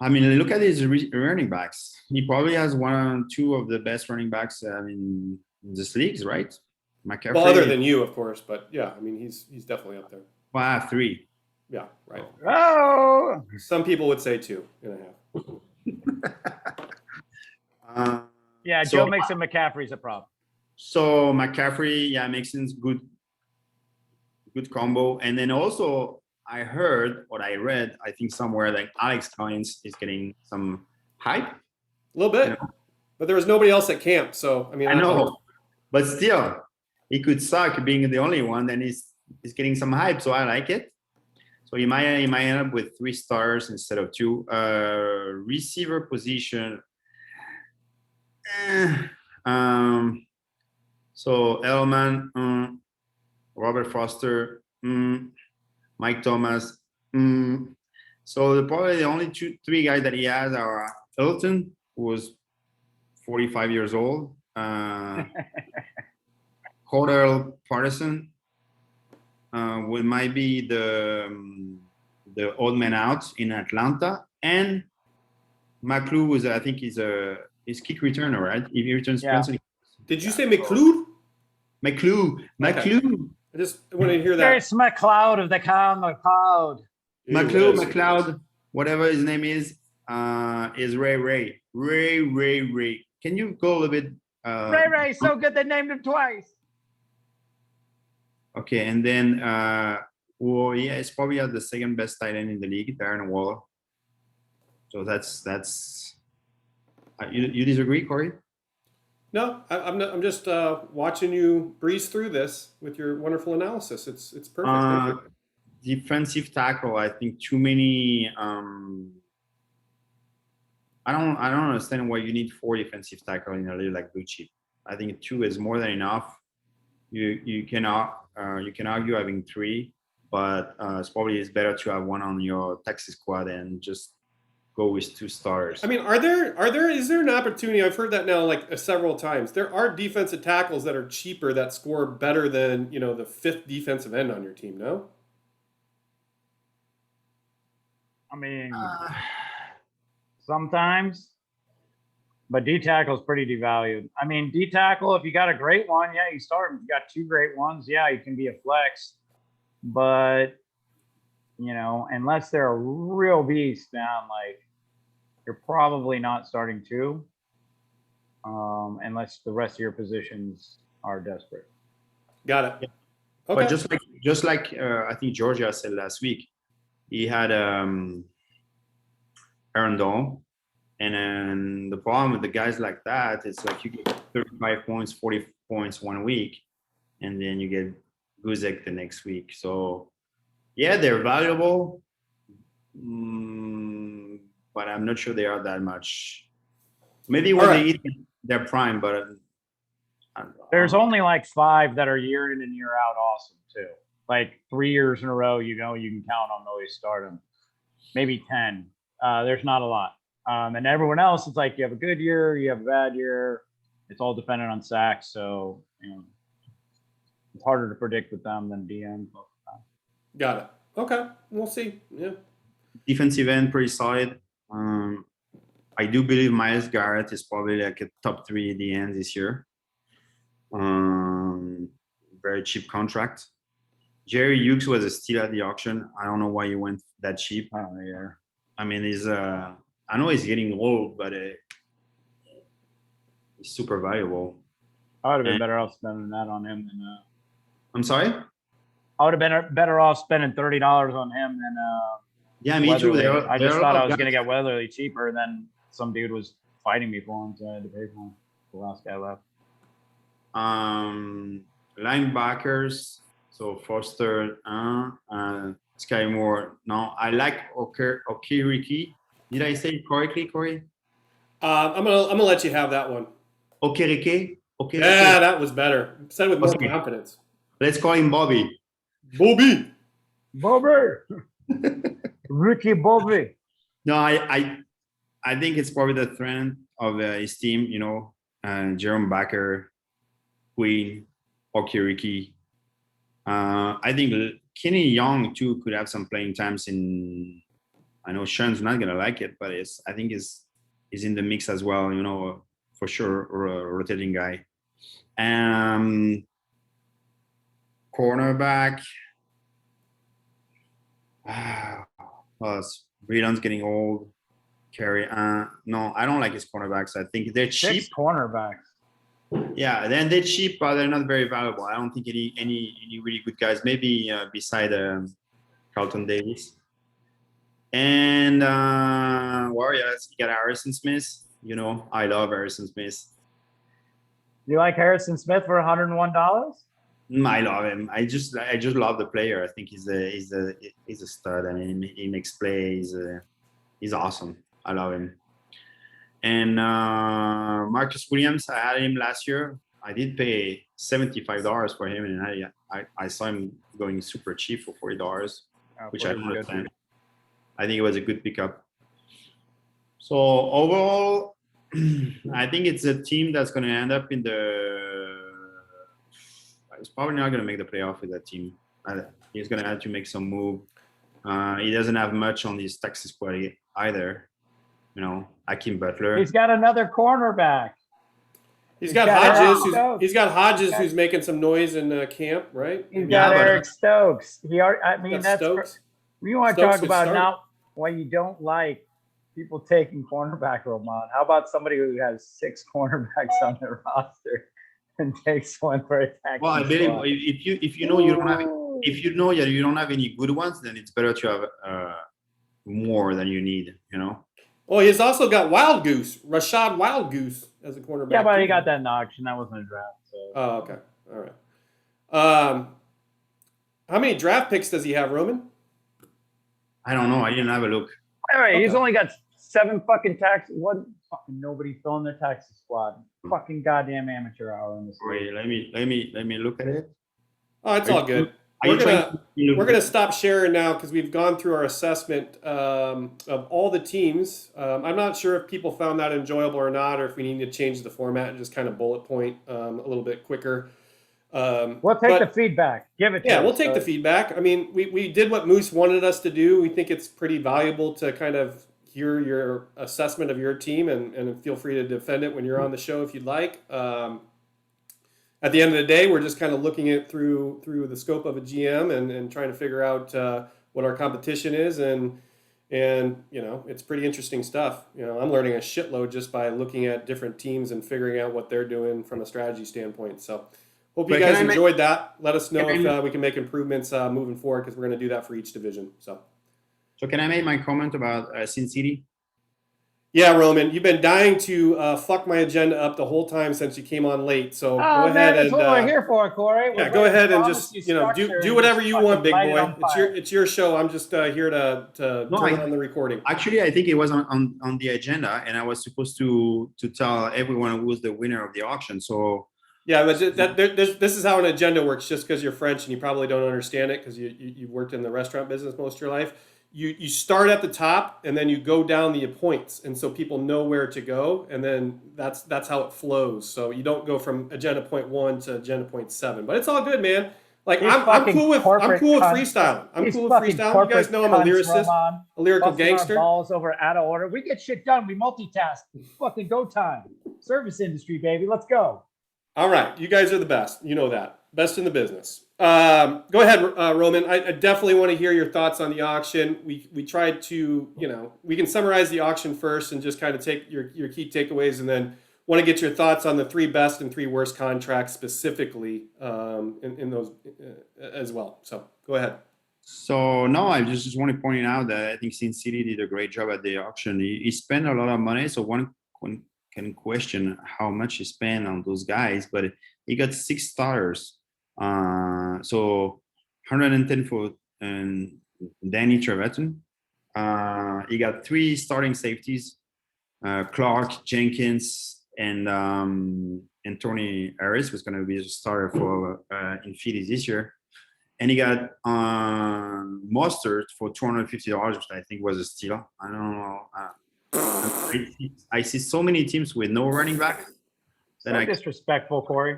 I mean, look at his running backs. He probably has 1 or 2 of the best running backs in this leagues, right? McCaffrey. Well, other than you, of course, but yeah, I mean, he's definitely up there. Well, I have 3. Yeah, right. Oh, Some people would say 2.5. yeah. So- Joe Mixon McCaffrey's a problem. So McCaffrey, yeah, Mixon's good combo. And then also I heard what I read, I think somewhere like Alex Collins is getting some hype. A little bit, but there was nobody else at camp, so I mean, I know, but still, he could suck being the only one. Then he's getting some hype, so I like it. So he might end up with 3 stars instead of 2. Receiver position. So Edelman, Robert Foster, Mike Thomas. So probably the only 3 guys that he has are Hilton, who was 45 years old, Cordell Patterson, might be the old man out in Atlanta, and McClue was, I think he's kick returner, right? If he returns, Yeah. Did you say McLeod? McClue. I just want to hear that. There's McLeod of the McLeod. McLeod, whatever his name is Ray. Can you go a little bit? Ray, so good they named him twice. Okay, and then well, yeah, it's probably the second best tight end in the league, Darren Waller. So that's You disagree, Corey? No, I'm just watching you breeze through this with your wonderful analysis. It's perfect. Thank you. Defensive tackle, I think too many. I don't understand why you need 4 defensive tackle in a league like Blue Chip. I think 2 is more than enough. You can argue having 3, but it's probably better to have 1 on your taxi squad and just go with 2 starters. I mean, is there an opportunity? I've heard that now like several times. There are defensive tackles that are cheaper that score better than the 5th defensive end on your team. No. I mean, sometimes, but D tackle is pretty devalued. I mean, D tackle, if you got a great one, yeah, you start him. If you got 2 great ones, yeah, you can be a flex. But unless they're a real beast, man, like you're probably not starting 2, unless the rest of your positions are desperate. Got it. Yeah. Okay. But just like I think Georgia said last week, he had Aaron Donald, and then the problem with the guys like that, it's like you get 35 points, 40 points 1 week, and then you get Guzek the next week. So yeah, they're valuable, but I'm not sure they are that much. Maybe when they hit their prime, but there's only like 5 that are year in and year out awesome too. Like 3 years in a row, you can count on those start them. Maybe 10. There's not a lot. And everyone else, it's like you have a good year, you have a bad year. It's all dependent on sacks, so it's harder to predict with them than DM. Got it. Okay, we'll see. Yeah. Defensive end, pretty solid. I do believe Myles Garrett is probably like a top 3 DN this year. Very cheap contract. Jerry Hughes was a steal at the auction. I don't know why he went that cheap. Yeah. I mean, I know he's getting old, but he's super valuable. I would have been better off spending that on him than. I'm sorry? I would have been better off spending $30 on him than. Yeah, me too. I just thought I was going to get Weatherly cheaper, and then some dude was fighting me for him, so I had to pay for him. The last guy left. Linebackers. So Foster, Sky Moore. No, I like Okereke. Did I say it correctly, Corey? I'm gonna let you have that one. Okereke. Yeah, that was better. Said it with more confidence. Let's call him Bobby. Bobby. Ricky Bobby. No, I think it's probably the trend of his team. Jerome Baker, Queen, Okereke. I think Kenny Young too could have some playing times in. I know Sean's not gonna like it, but I think is in the mix as well. For sure, rotating guy. Cornerback. Breedon's getting old. Carey. No, I don't like his cornerbacks. I think they're cheap. 6 cornerbacks. Yeah, then they're cheap, but they're not very valuable. I don't think any really good guys. Maybe beside Carlton Davis. And Warriors, you got Harrison Smith. I love Harrison Smith. You like Harrison Smith for $101? I love him. I just love the player. I think he's a stud. I mean, he makes plays. He's awesome. I love him. And Marcus Williams, I had him last year. I did pay $75 for him, and I saw him going super cheap for $40, which I don't understand. I think it was a good pickup. So overall, I think it's a team that's going to end up in the. It's probably not going to make the playoff with that team. He's going to have to make some move. He doesn't have much on his Texas squad either. Hakeem Butler. He's got another cornerback. He's got Hodges. Who's making some noise in camp, right? He's got Eric Stokes. That's Stokes. We want to talk about now why you don't like people taking cornerback, Roman. How about somebody who has 6 cornerbacks on their roster and takes one for attack? Well, I believe if you know you don't have any good ones, then it's better to have more than you need. Oh, he's also got Wild Goose, Rashad Wild Goose as a cornerback. Yeah, but too. he got that in the auction. That wasn't a draft. So. Oh, okay. All right. How many draft picks does he have, Roman? I don't know. I didn't have a look. Anyway, he's Okay. only got 7 fucking taxes. What fucking nobody filling their taxi squad? Fucking goddamn amateur hour in this. Wait, let me look at it. Oh, it's Are all you- good. Are you trying to We're gonna stop sharing now because we've gone through our assessment of all the teams. I'm not sure if people found that enjoyable or not, or if we need to change the format and just kind of bullet point a little bit quicker. We'll take the feedback. Give it to Yeah, us. we'll take the feedback. I mean, we did what Moose wanted us to do. We think it's pretty valuable to kind of hear your assessment of your team and feel free to defend it when you're on the show if you'd like. At the end of the day, we're just kind of looking at through the scope of a GM and trying to figure out what our competition is and you know, it's pretty interesting stuff. You know, I'm learning a shitload just by looking at different teams and figuring out what they're doing from a strategy standpoint. So hope you But can guys I make- enjoyed that. Let us know Can I if we can make improvements moving forward because we're going to do that for each division. So can I make my comment about Sin City? yeah, Roman, you've been dying to fuck my agenda up the whole time since you came on late. So go Oh, ahead man, that's and what we're here for, Corey. yeah, We're go ready to ahead and promise just you know structure do and whatever just you fucking want, big light it boy. on fire. It's your show. I'm just here to No, turn I- on the recording. Actually, I think it was on the agenda, and I was supposed to tell everyone who was the winner of the auction. So Yeah, but this is how an agenda works. Just because you're French and you probably don't understand it because you've worked in the restaurant business most of your life. You start at the top and then you go down the points, and so people know where to go, and then that's how it flows. So you don't go from agenda point 1 to agenda point 7. But it's all good, man. Like These I'm fucking cool with corporate cunts. freestyle. I'm These cool with fucking freestyle. You guys corporate know I'm a cunts, lyricist, Roman, a lyrical busting our gangster. balls over out of order. We get shit done. We multitask. Fucking go time. Service industry, baby. Let's go. All right, you guys are the best. You know that. Best in the business. Go ahead, Roman. I definitely want to hear your thoughts on the auction. We tried to, you know, we can summarize the auction first and just kind of take your key takeaways, and then want to get your thoughts on the 3 best and 3 worst contracts specifically in those as well. So go ahead. So no, I just want to point out that I think Sin City did a great job at the auction. He spent a lot of money, so one can question how much he spent on those guys, but he got 6 starters. So 110 for Danny Trevathan. He got 3 starting safeties, Clark, Jenkins, and Tony Harris was going to be a starter for in Phillies this year. And he got Mostert for $250, which I think was a steal. I don't know. I see so many teams with no running back that So disrespectful, Corey.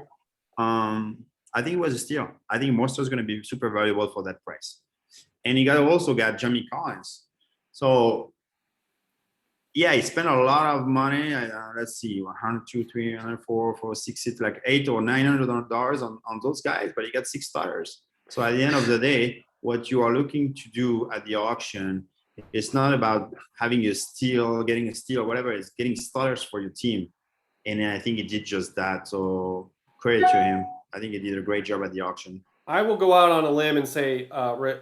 I think it was a steal. I think Mostert is going to be super valuable for that price. And he also got Jamie Collins. So yeah, he spent a lot of money. Let's see, 100, 200, 300, 400, 400, 600, like $800 or $900 on those guys, but he got 6 starters. So at the end of the day, what you are looking to do at the auction, it's not about having a steal, getting a steal, whatever. It's getting starters for your team. And I think he did just that. So credit to him. I think he did a great job at the auction. I will go out on a limb and say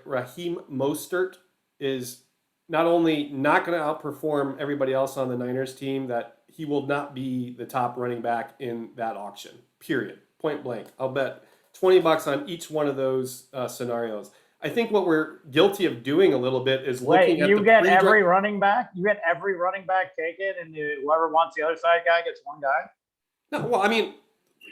Raheem Mostert is not only not going to outperform everybody else on the Niners team, that he will not be the top running back in that auction, period, point blank. I'll bet $20 on each one of those scenarios. I think what we're guilty of doing a little bit is looking at you the get pre-draft- every running back. You get every running back taken, and whoever wants the other side guy gets one guy. No, well, I mean,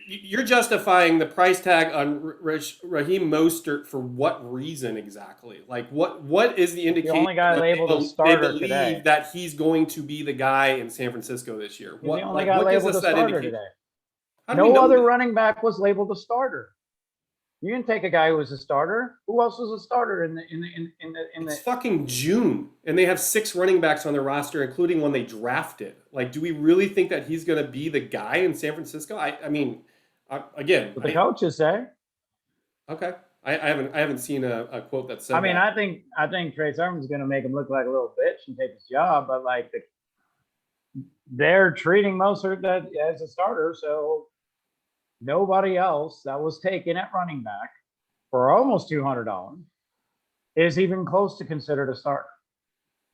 you're justifying the price tag on Raheem Mostert for what reason exactly? Like, what is the indication? only guy that labeled a they starter believe today. that he's going to be the guy in San Francisco this year? He's the only like, guy what gives labeled us a that starter indication? today. How do we No know other that? running back was labeled a starter. You didn't take a guy who was a starter. Who else was a starter in the? It's fucking June, and they have 6 running backs on their roster, including one they drafted. Like, do we really think that he's going to be the guy in San Francisco? I mean, again, What the coaches say. okay. I haven't seen a quote that said. I mean, that. I think Trey Sermon's going to make him look like a little bitch and take his job, but like they're treating Mostert as a starter, so nobody else that was taken at running back for almost $200 is even close to considered a starter.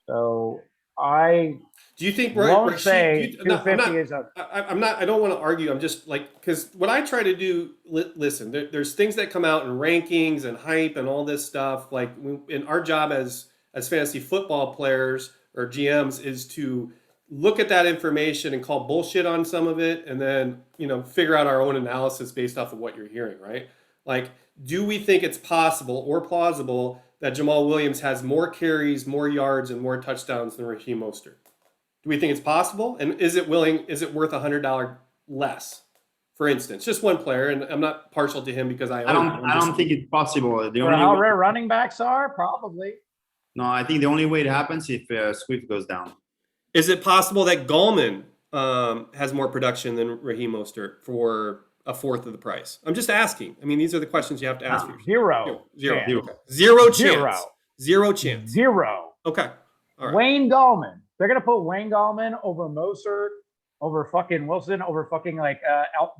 So I Do you think won't Rashid? say Do you, no, 250 is a. I'm not. I don't want to argue. I'm just like because what I try to do. Listen, there's things that come out in rankings and hype and all this stuff. Like in our job as fantasy football players or GMs is to look at that information and call bullshit on some of it, and then figure out our own analysis based off of what you're hearing. Right? Like, do we think it's possible or plausible that Jamal Williams has more carries, more yards, and more touchdowns than Raheem Mostert? Do we think it's possible? And is it worth $100 less? For instance, just one player, and I'm not partial to him because I don't think it's possible. The For only how way, rare running backs are, probably. no, I think the only way it happens if Swift goes down. Is it possible that Gallman has more production than Raheem Mostert for a fourth of the price? I'm just asking. I mean, these are the questions you have to ask yourself. Zero. Zero. chance. Zero. Okay. Zero chance. Zero. Zero chance. Zero. Okay. All right. Wayne Gallman. They're gonna put Wayne Gallman over Mostert, over fucking Wilson, over fucking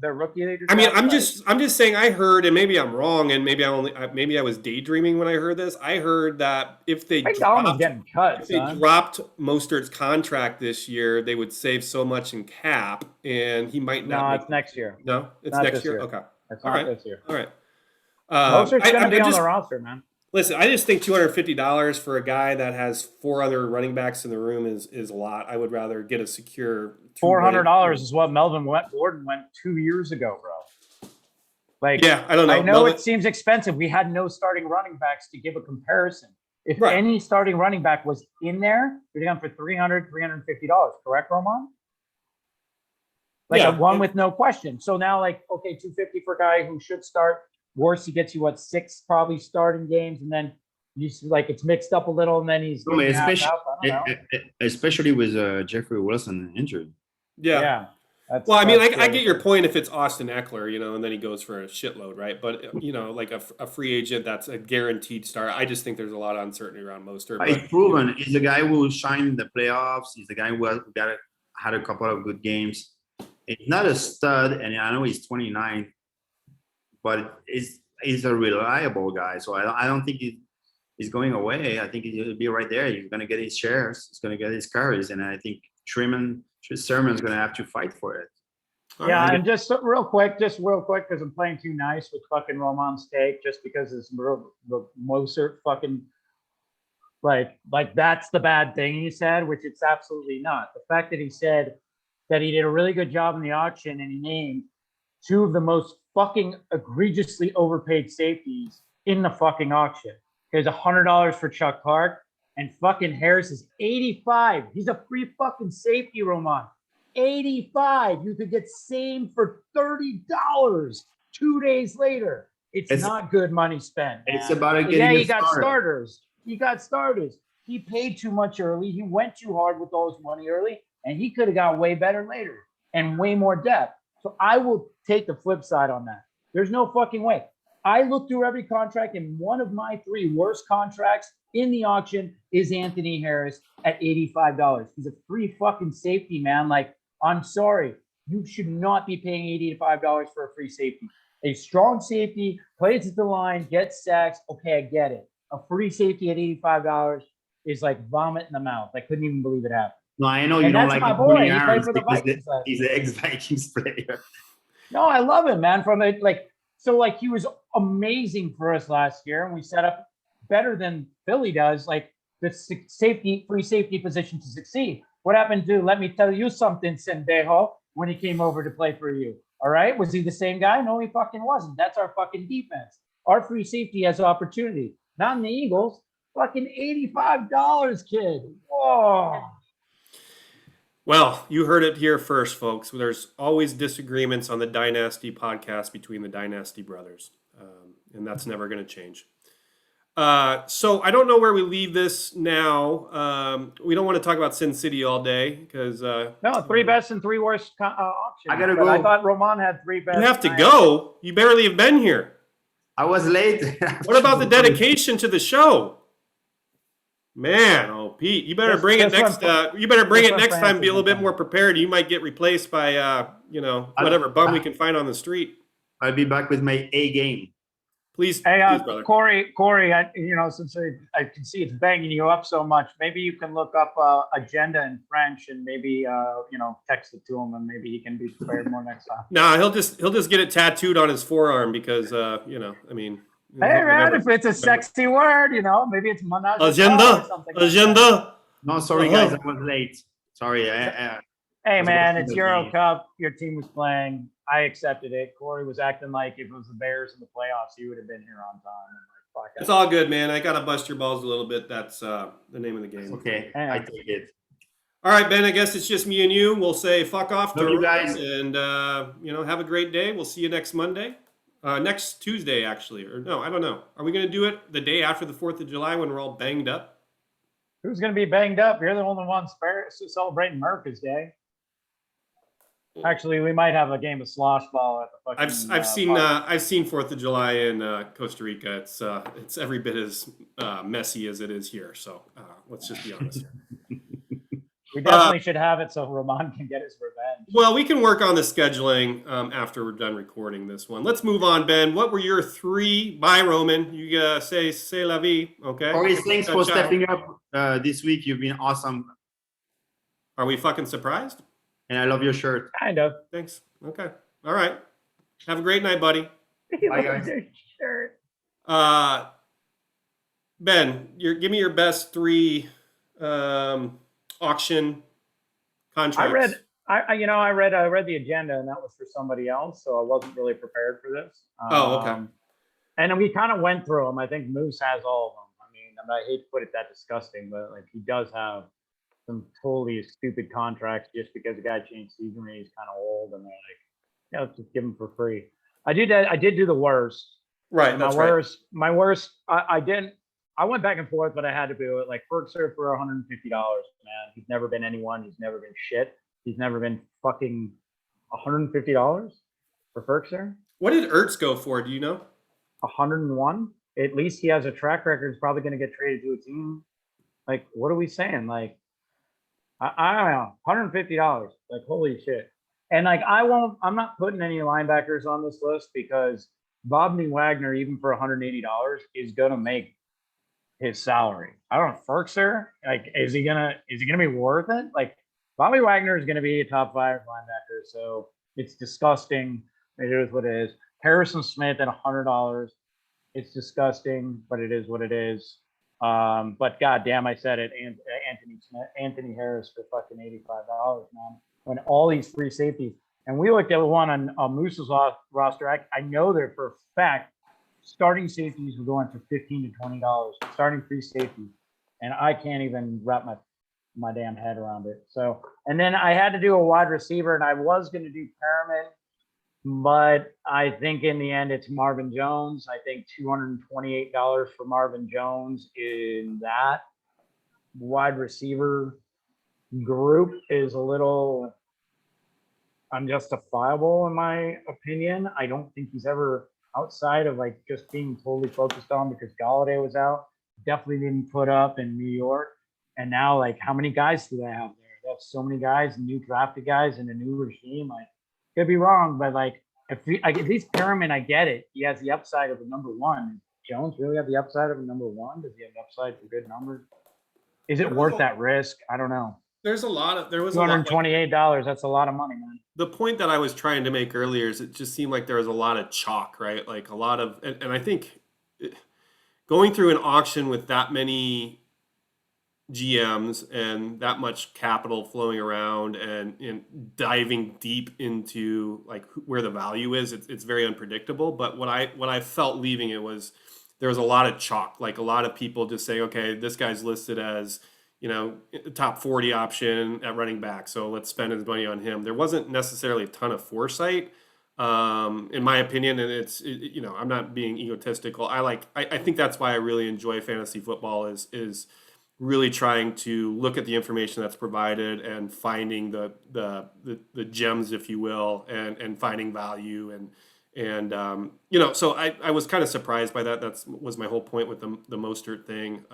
their rookie. I mean, I'm just saying. I heard, and maybe I'm wrong, and maybe I was daydreaming when I heard this. I heard that if they Wayne Gallman's getting cut, if they son. dropped Mostert's contract this year, they would save so much in cap, and he might not. No, it's next year. No, it's Not next this year. year. Okay. It's All not right. this year. All right. Mostert's gonna be on just, the roster, man. listen. I just think $250 for a guy that has 4 other running backs in the room is a lot. I would rather get a secure $400 is what Melvin Gordon went 2 years ago, bro. Like, Yeah, I don't know. I know Melvin- it seems expensive. We had no starting running backs to give a comparison. If Right. any starting running back was in there, you're going for $350, correct, Roman? Like Yeah. a one with no question. So now, like, okay, $250 for a guy who should start. Worst, he gets you 6 probably starting games, and then you see, like, it's mixed up a little, and then he's No, getting half especially, out. I don't know. especially with Jeffrey Wilson injured. Yeah. That's- Well, I mean, that's I the get other your thing. point if it's Austin Eckler, and then he goes for a shitload, right? But like a free agent that's a guaranteed start. I just think there's a lot of uncertainty around Mostert. He's But, proven. He's the guy who will shine in the playoffs. He's the guy who had a couple of good games. He's not a stud, and I know he's 29, but he's a reliable guy. So I don't think he's going away. I think he'll be right there. He's going to get his shares. He's going to get his carries, and I think Sermon's going to have to fight for it. all Yeah, right. and just real quick, because I'm playing too nice with fucking Roman's take, just because it's the Mostert fucking like that's the bad thing he said, which it's absolutely not. The fact that he said that he did a really good job in the auction and he named 2 of the most fucking egregiously overpaid safeties in the fucking auction. There's $100 for Chuck Clark, and fucking Harris is 85. He's a free fucking safety, Roman. 85. You could get same for $30 2 days later. It's not good money spent. It's man. about getting Yeah, a he got starter. starters. He got starters. He paid too much early. He went too hard with all his money early, and he could have got way better later and way more depth. So I will take the flip side on that. There's no fucking way. I looked through every contract, and one of my 3 worst contracts in the auction is Anthony Harris at $85. He's a free fucking safety, man. Like, I'm sorry. You should not be paying $85 for a free safety. A strong safety, plays at the line, gets sacks. Okay, I get it. A free safety at $85 is like vomit in the mouth. I couldn't even believe it happened. No, I know you And don't that's like my Tony boy. He played Arians for the because Vikings last he's an ex-Vikings player. No, I love him, man. From it, like, so, like, he was amazing for us last year, and we set up better than Philly does, like the free safety position to succeed. What happened to? Let me tell you something, Sendejo, when he came over to play for you. All right, was he the same guy? No, he fucking wasn't. That's our fucking defense. Our free safety has opportunity. Not in the Eagles. Fucking $85, kid. Whoa. Well, you heard it here first, folks. There's always disagreements on the Dynasty podcast between the Dynasty brothers, and that's never going to change. So I don't know where we leave this now. We don't want to talk about Sin City all day because No, 3 best and 3 worst auctions. I gotta But go. I thought Roman had 3 best. you have to and I- go. You barely have been here. I was late. What about the dedication to the show? Man, oh Pete, you better This- bring it this next. one- You better bring this it one next time. Francis Be a little is bit more prepared. You might get replaced by whatever bum we can find on the street. I'll be back with my A game. Please, Hey, please, brother. Corey, since I can see it's banging you up so much, maybe you can look up agenda in French and maybe text it to him, and maybe he can be prepared more next time. Nah, he'll just get it tattooed on his forearm because I mean. Hey, man, remember- if it's a sexy word, maybe it's menage a trois or Agenda, something like that. agenda. No, sorry guys, I was late. Sorry. Hey, was man, watching it's the Euro game. Cup. Your team was playing. I accepted it. Corey was acting like if it was the Bears in the playoffs, he would have been here on time. I'm like, fuck It's all good, man. I gotta bust your balls a little bit. That's the name of the game. Okay, Yeah. I take it. All right, Ben. I guess it's just me and you. We'll say fuck off to Love you Roman, guys. and have a great day. We'll see you next Monday, next Tuesday actually, or no, I don't know. Are we gonna do it the day after the 4th of July when we're all banged up? Who's going to be banged up? You're the only one celebrating Murphy's Day. Actually, we might have a game of slosh ball at the fucking. I've seen 4th of July in Costa Rica. It's every bit as messy as it is here. So let's just be honest here. We definitely should have it so Roman can get his revenge. Well, we can work on the scheduling after we're done recording this one. Let's move on, Ben. What were your 3? Bye, Roman. You say la vie, okay? Corey, thanks for Ciao. stepping up this week. You've been awesome, Are we fucking surprised? and I love your shirt. Kind of. Thanks. Okay. All right. Have a great night, buddy. Bye, guys. Shirt. Ben, give me your best 3 auction contracts. I read the agenda, and that was for somebody else, so I wasn't really prepared for this. Oh, okay. And we kind of went through them. I think Moose has all of them. I hate to put it that disgusting, but like he does have some totally stupid contracts just because the guy changed season and he's kind of old, and they're like, let's just give him for free. I did do the worst. Right. That's right. My worst. I went back and forth, but I had to do it. Like Ferguson for $150, man. He's never been anyone. He's never been shit. He's never been fucking $150 for Ferguson. What did Ertz go for? Do you know? 101. At least he has a track record. He's probably going to get traded to a team. Like, what are we saying? Like, I don't know. $150. Like, holy shit. And like, I'm not putting any linebackers on this list because Bobby Wagner, even for $180, is going to make his salary. I don't know. Ferguson, like, is he gonna be worth it? Like, Bobby Wagner is gonna be a top 5 linebacker, so it's disgusting. It is what it is. Harrison Smith at $100. It's disgusting, but it is what it is. But goddamn, I said it. Anthony Harris for fucking $85, man. When all these free safeties, and we looked at one on Moose's roster. I know they're for a fact. Starting safeties were going for $15 to $20. Starting free safety, and I can't even wrap my damn head around it. So, and then I had to do a wide receiver, and I was going to do Perriman, but I think in the end it's Marvin Jones. I think $228 for Marvin Jones in that wide receiver group is a little unjustifiable in my opinion. I don't think he's ever, outside of like just being totally focused on because Galladay was out, definitely didn't put up in New York. And now, like, how many guys do they have there? They have so many guys, new drafted guys in a new regime. I could be wrong, but like, if he's Perriman, I get it. He has the upside of a number 1. Jones really have the upside of a number 1? Does he have the upside for good numbers? Is it worth that risk? I don't know. There was a lot. $228. That's a lot of money, man. The point that I was trying to make earlier is it just seemed like there was a lot of chalk, right? Like a lot of, and I think going through an auction with that many GMs and that much capital flowing around and diving deep into like where the value is, it's very unpredictable. But what I felt leaving it was there was a lot of chalk, like a lot of people just saying, okay, this guy's listed as, top 40 option at running back, so let's spend his money on him. There wasn't necessarily a ton of foresight, in my opinion, and I'm not being egotistical. I think that's why I really enjoy fantasy football is really trying to look at the information that's provided and finding the gems, if you will, and finding value and so I was kind of surprised by that. That was my whole point with the Mostert thing.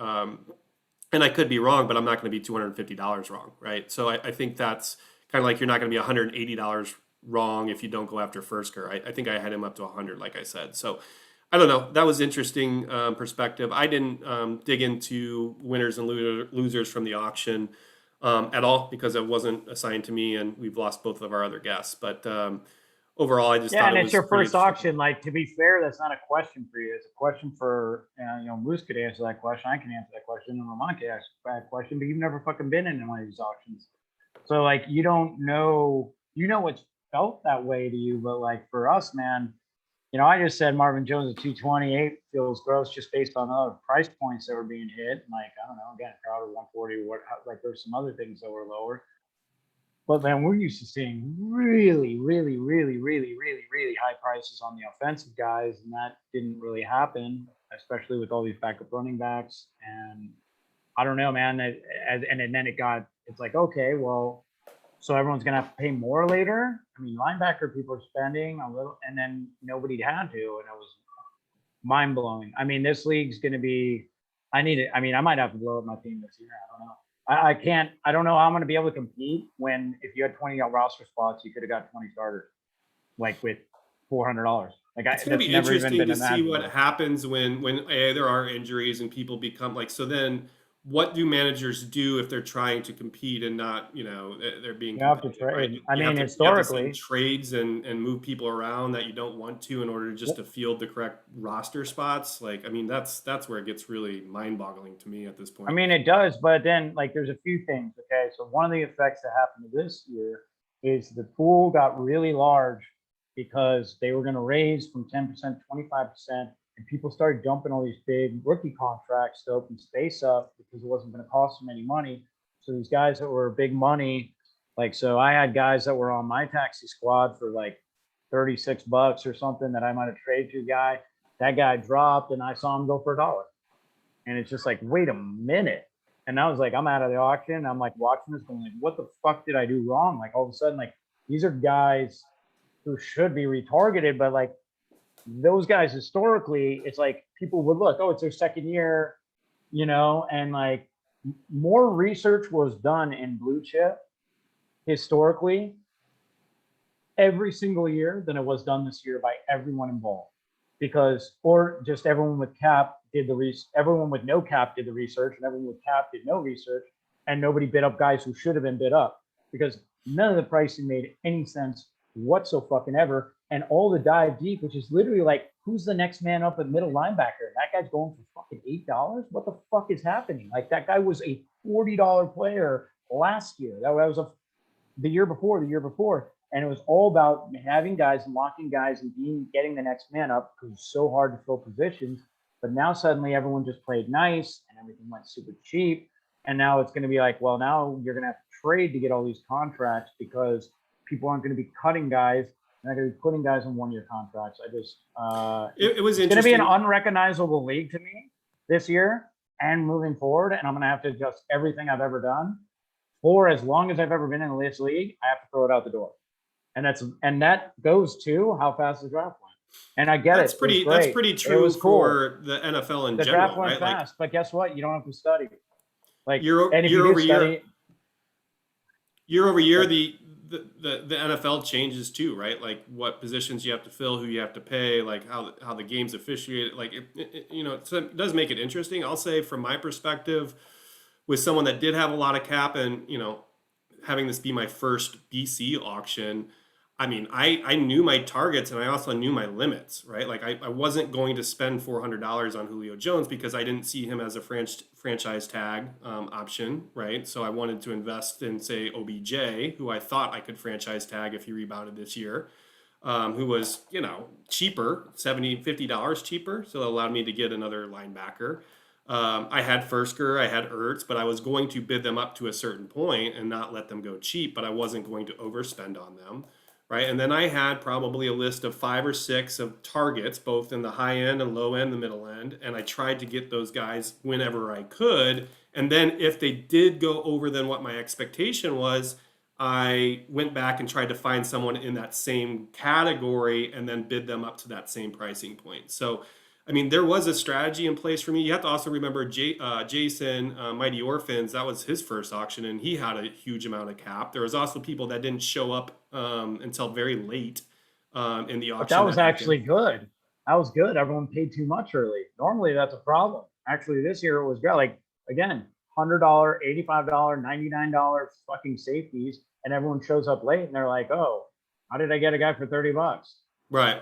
And I could be wrong, but I'm not going to be $250 wrong, right? So I think that's kind of like you're not going to be $180 wrong if you don't go after Fersker. I think I had him up to 100, like I said. So I don't know. That was interesting perspective. I didn't dig into winners and losers from the auction at all because it wasn't assigned to me, and we've lost both of our other guests. But overall, I just Yeah, thought and it it's was your pretty first interesting. auction. Like, to be fair, that's not a question for you. It's a question for, Moose could answer that question. I can answer that question, and Ramon can answer that question. But you've never fucking been in one of these auctions, so like you don't know. You know what's felt that way to you, but like for us, man, I just said Marvin Jones at 228 feels gross just based on other price points that were being hit. Like, I don't know, again, Crowder 140, like there's some other things that were lower. But man, we're used to seeing really, really, really, really, really, really high prices on the offensive guys, and that didn't really happen, especially with all these backup running backs. And I don't know, man. And then it's like, okay, well, so everyone's gonna have to pay more later. I mean, linebacker people are spending a little, and then nobody had to, and it was mind blowing. I mean, this league's gonna be. I need it. I mean, I might have to blow up my team this year. I don't know. I can't. I don't know how I'm gonna be able to compete when if you had 20 roster spots, you could have got 20 starters, like with $400. Like It's going to that's be never even interesting been to see what imaginable. happens when there are injuries and people become like. So then, what do managers do if they're trying to compete and not, they're being You have to competitive, right? trade. I You have mean, to you have to send historically, trades and move people around that you don't want to in order just to field the correct roster spots. Like, I mean, that's where it gets really mind-boggling to me at this I point. mean, it does, but then like there's a few things. Okay, so one of the effects that happened this year is the pool got really large because they were going to raise from 10% to 25%, and people started dumping all these big rookie contracts to open space up because it wasn't going to cost them any money. So these guys that were big money, like so, I had guys that were on my taxi squad for like $36 or something that I might have traded to a guy. That guy dropped, and I saw him go for $1. And it's just like, wait a minute. And I was like, I'm out of the auction. I'm like watching this going like, what the fuck did I do wrong? Like all of a sudden, like these are guys who should be retargeted, but like those guys historically, it's like people would look, oh, it's their second year, and like more research was done in blue chip historically every single year than it was done this year by everyone involved. Because, or just everyone with cap did the research, everyone with no cap did the research, and everyone with cap did no research, and nobody bid up guys who should have been bid up because none of the pricing made any sense whatsoever. And all the dive deep, which is literally like, who's the next man up at middle linebacker? That guy's going for fucking $8. What the fuck is happening? Like that guy was a $40 player last year. That was the year before, and it was all about having guys and locking guys and getting the next man up because it's so hard to fill positions. But now suddenly everyone just played nice and everything went super cheap. And now it's going to be like, well, now you're going to have to trade to get all these contracts because people aren't going to be cutting guys. They're not going to be putting guys on one-year contracts. It was it's going to be interesting. an unrecognizable league to me this year and moving forward. And I'm going to have to adjust everything I've ever done. For as long as I've ever been in this league, I have to throw it out the door. And that goes to how fast the draft went. And I get That's it. pretty. That's pretty true for the NFL in the general, draft went right? fast, but guess what? You don't have to study. Like year and if year you do over study, year over year, the NFL changes too, right? Like what positions you have to fill, who you have to pay, like how the game's officiated. Like it does make it interesting. I'll say from my perspective, with someone that did have a lot of cap, and having this be my first BC auction, I mean, I knew my targets and I also knew my limits, right? Like I wasn't going to spend $400 on Julio Jones because I didn't see him as a franchise tag option, right? So I wanted to invest in, say, OBJ, who I thought I could franchise tag if he rebounded this year, who was, cheaper, $70, $50 cheaper. So it allowed me to get another linebacker. I had Fursker, I had Ertz, but I was going to bid them up to a certain point and not let them go cheap, but I wasn't going to overspend on them. Right. And then I had probably a list of 5 or 6 of targets, both in the high end and low end, the middle end. And I tried to get those guys whenever I could. And then if they did go over than what my expectation was, I went back and tried to find someone in that same category and then bid them up to that same pricing point. So, I mean, there was a strategy in place for me. You have to also remember Jason, Mighty Orphans, that was his first auction, and he had a huge amount of cap. There was also people that didn't show up until very late in the auction. but that was actually good. That was good. Everyone paid too much early. Normally that's a problem. Actually, this year it was good. Like again, $100, $85, $99 fucking safeties, and everyone shows up late and they're like, "Oh, how did I get a guy for $30?" Right.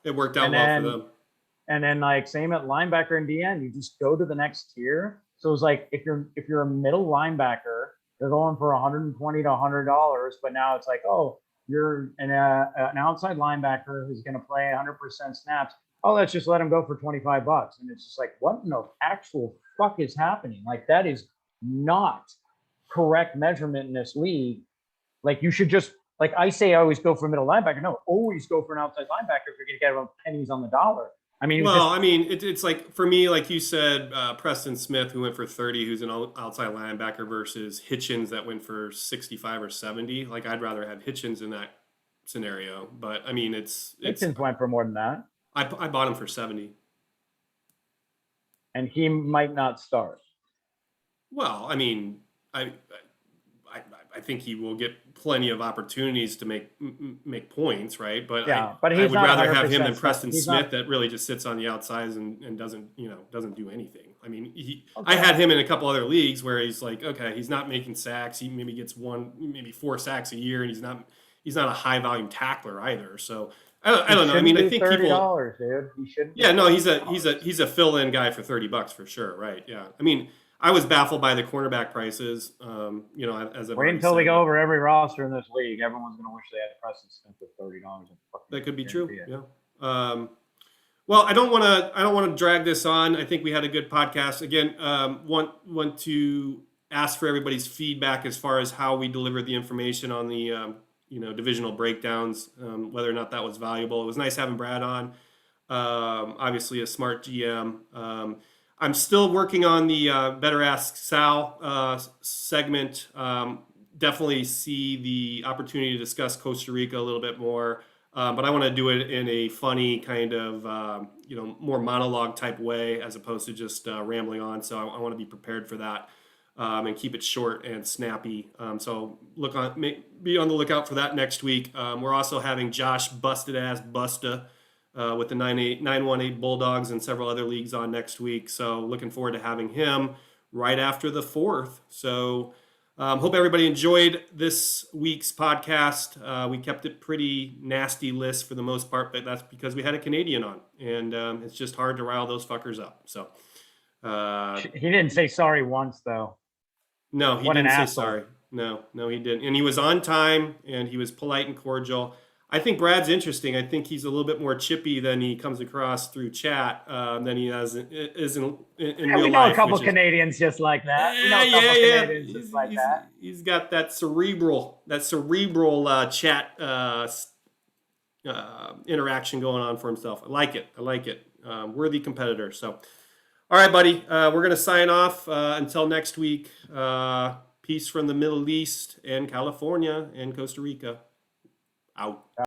It worked out And well for then them. and then like same at linebacker and DN, you just go to the next tier. So it's like if you're a middle linebacker, they're going for $120 to $100, but now it's like, oh, you're an outside linebacker who's going to play 100% snaps. Oh, let's just let him go for $25, and it's just like, what in the actual fuck is happening? Like that is not correct measurement in this league. Like you should just like I say, I always go for middle linebacker. No, always go for an outside linebacker if you're going to get pennies on the dollar. I mean, Well, I mean, it's like for me, like you said, Preston Smith, who went for 30, who's an outside linebacker, versus Hitchens that went for 65 or 70. Like, I'd rather have Hitchens in that scenario. But I mean, it's Hitchens went for more than that, I bought him for 70. and he might not start. Well, I mean, I think he will get plenty of opportunities to make points, right? But Yeah, but I he's would not rather have him 100% than Preston he's Smith not- that really just sits on the outsides and doesn't do anything. I mean, I Okay. had him in a couple other leagues where he's like, okay, he's not making sacks. He maybe gets maybe 4 sacks a year, and he's not a high volume tackler either. So I don't know. I mean, I think people. $30, dude. He shouldn't. Yeah, no, he's a fill-in guy for $30 for sure, right? Yeah, I mean, I was baffled by the cornerback prices. As I've Wait already until we said. go over every roster in this league. Everyone's gonna wish they had Preston Smith with $30. That could be true. Yeah. Well, I don't want to drag this on. I think we had a good podcast. Again, want to ask for everybody's feedback as far as how we delivered the information on the divisional breakdowns, whether or not that was valuable. It was nice having Brad on. Obviously, a smart GM. I'm still working on the Better Ask Sal segment. Definitely see the opportunity to discuss Costa Rica a little bit more. But I want to do it in a funny kind of, more monologue type way as opposed to just rambling on. So I want to be prepared for that and keep it short and snappy. So be on the lookout for that next week. We're also having Josh Busted Ass Busta with the 918 Bulldogs and several other leagues on next week. So looking forward to having him right after the 4th. So hope everybody enjoyed this week's podcast. We kept it pretty nasty list for the most part, but that's because we had a Canadian on, and it's just hard to rile those fuckers up. So He didn't say sorry once though. no, he What an didn't say asshole. sorry. No, he didn't. And he was on time, and he was polite and cordial. I think Brad's interesting. I think he's a little bit more chippy than he comes across through chat than he is in real We know life. a couple which is- Canadians just like that. We know a couple Canadians just like that. He's got that cerebral chat interaction going on for himself. I like it. Worthy competitor. So, all right, buddy. We're going to sign off until next week. Peace from the Middle East and California and Costa Rica. Out.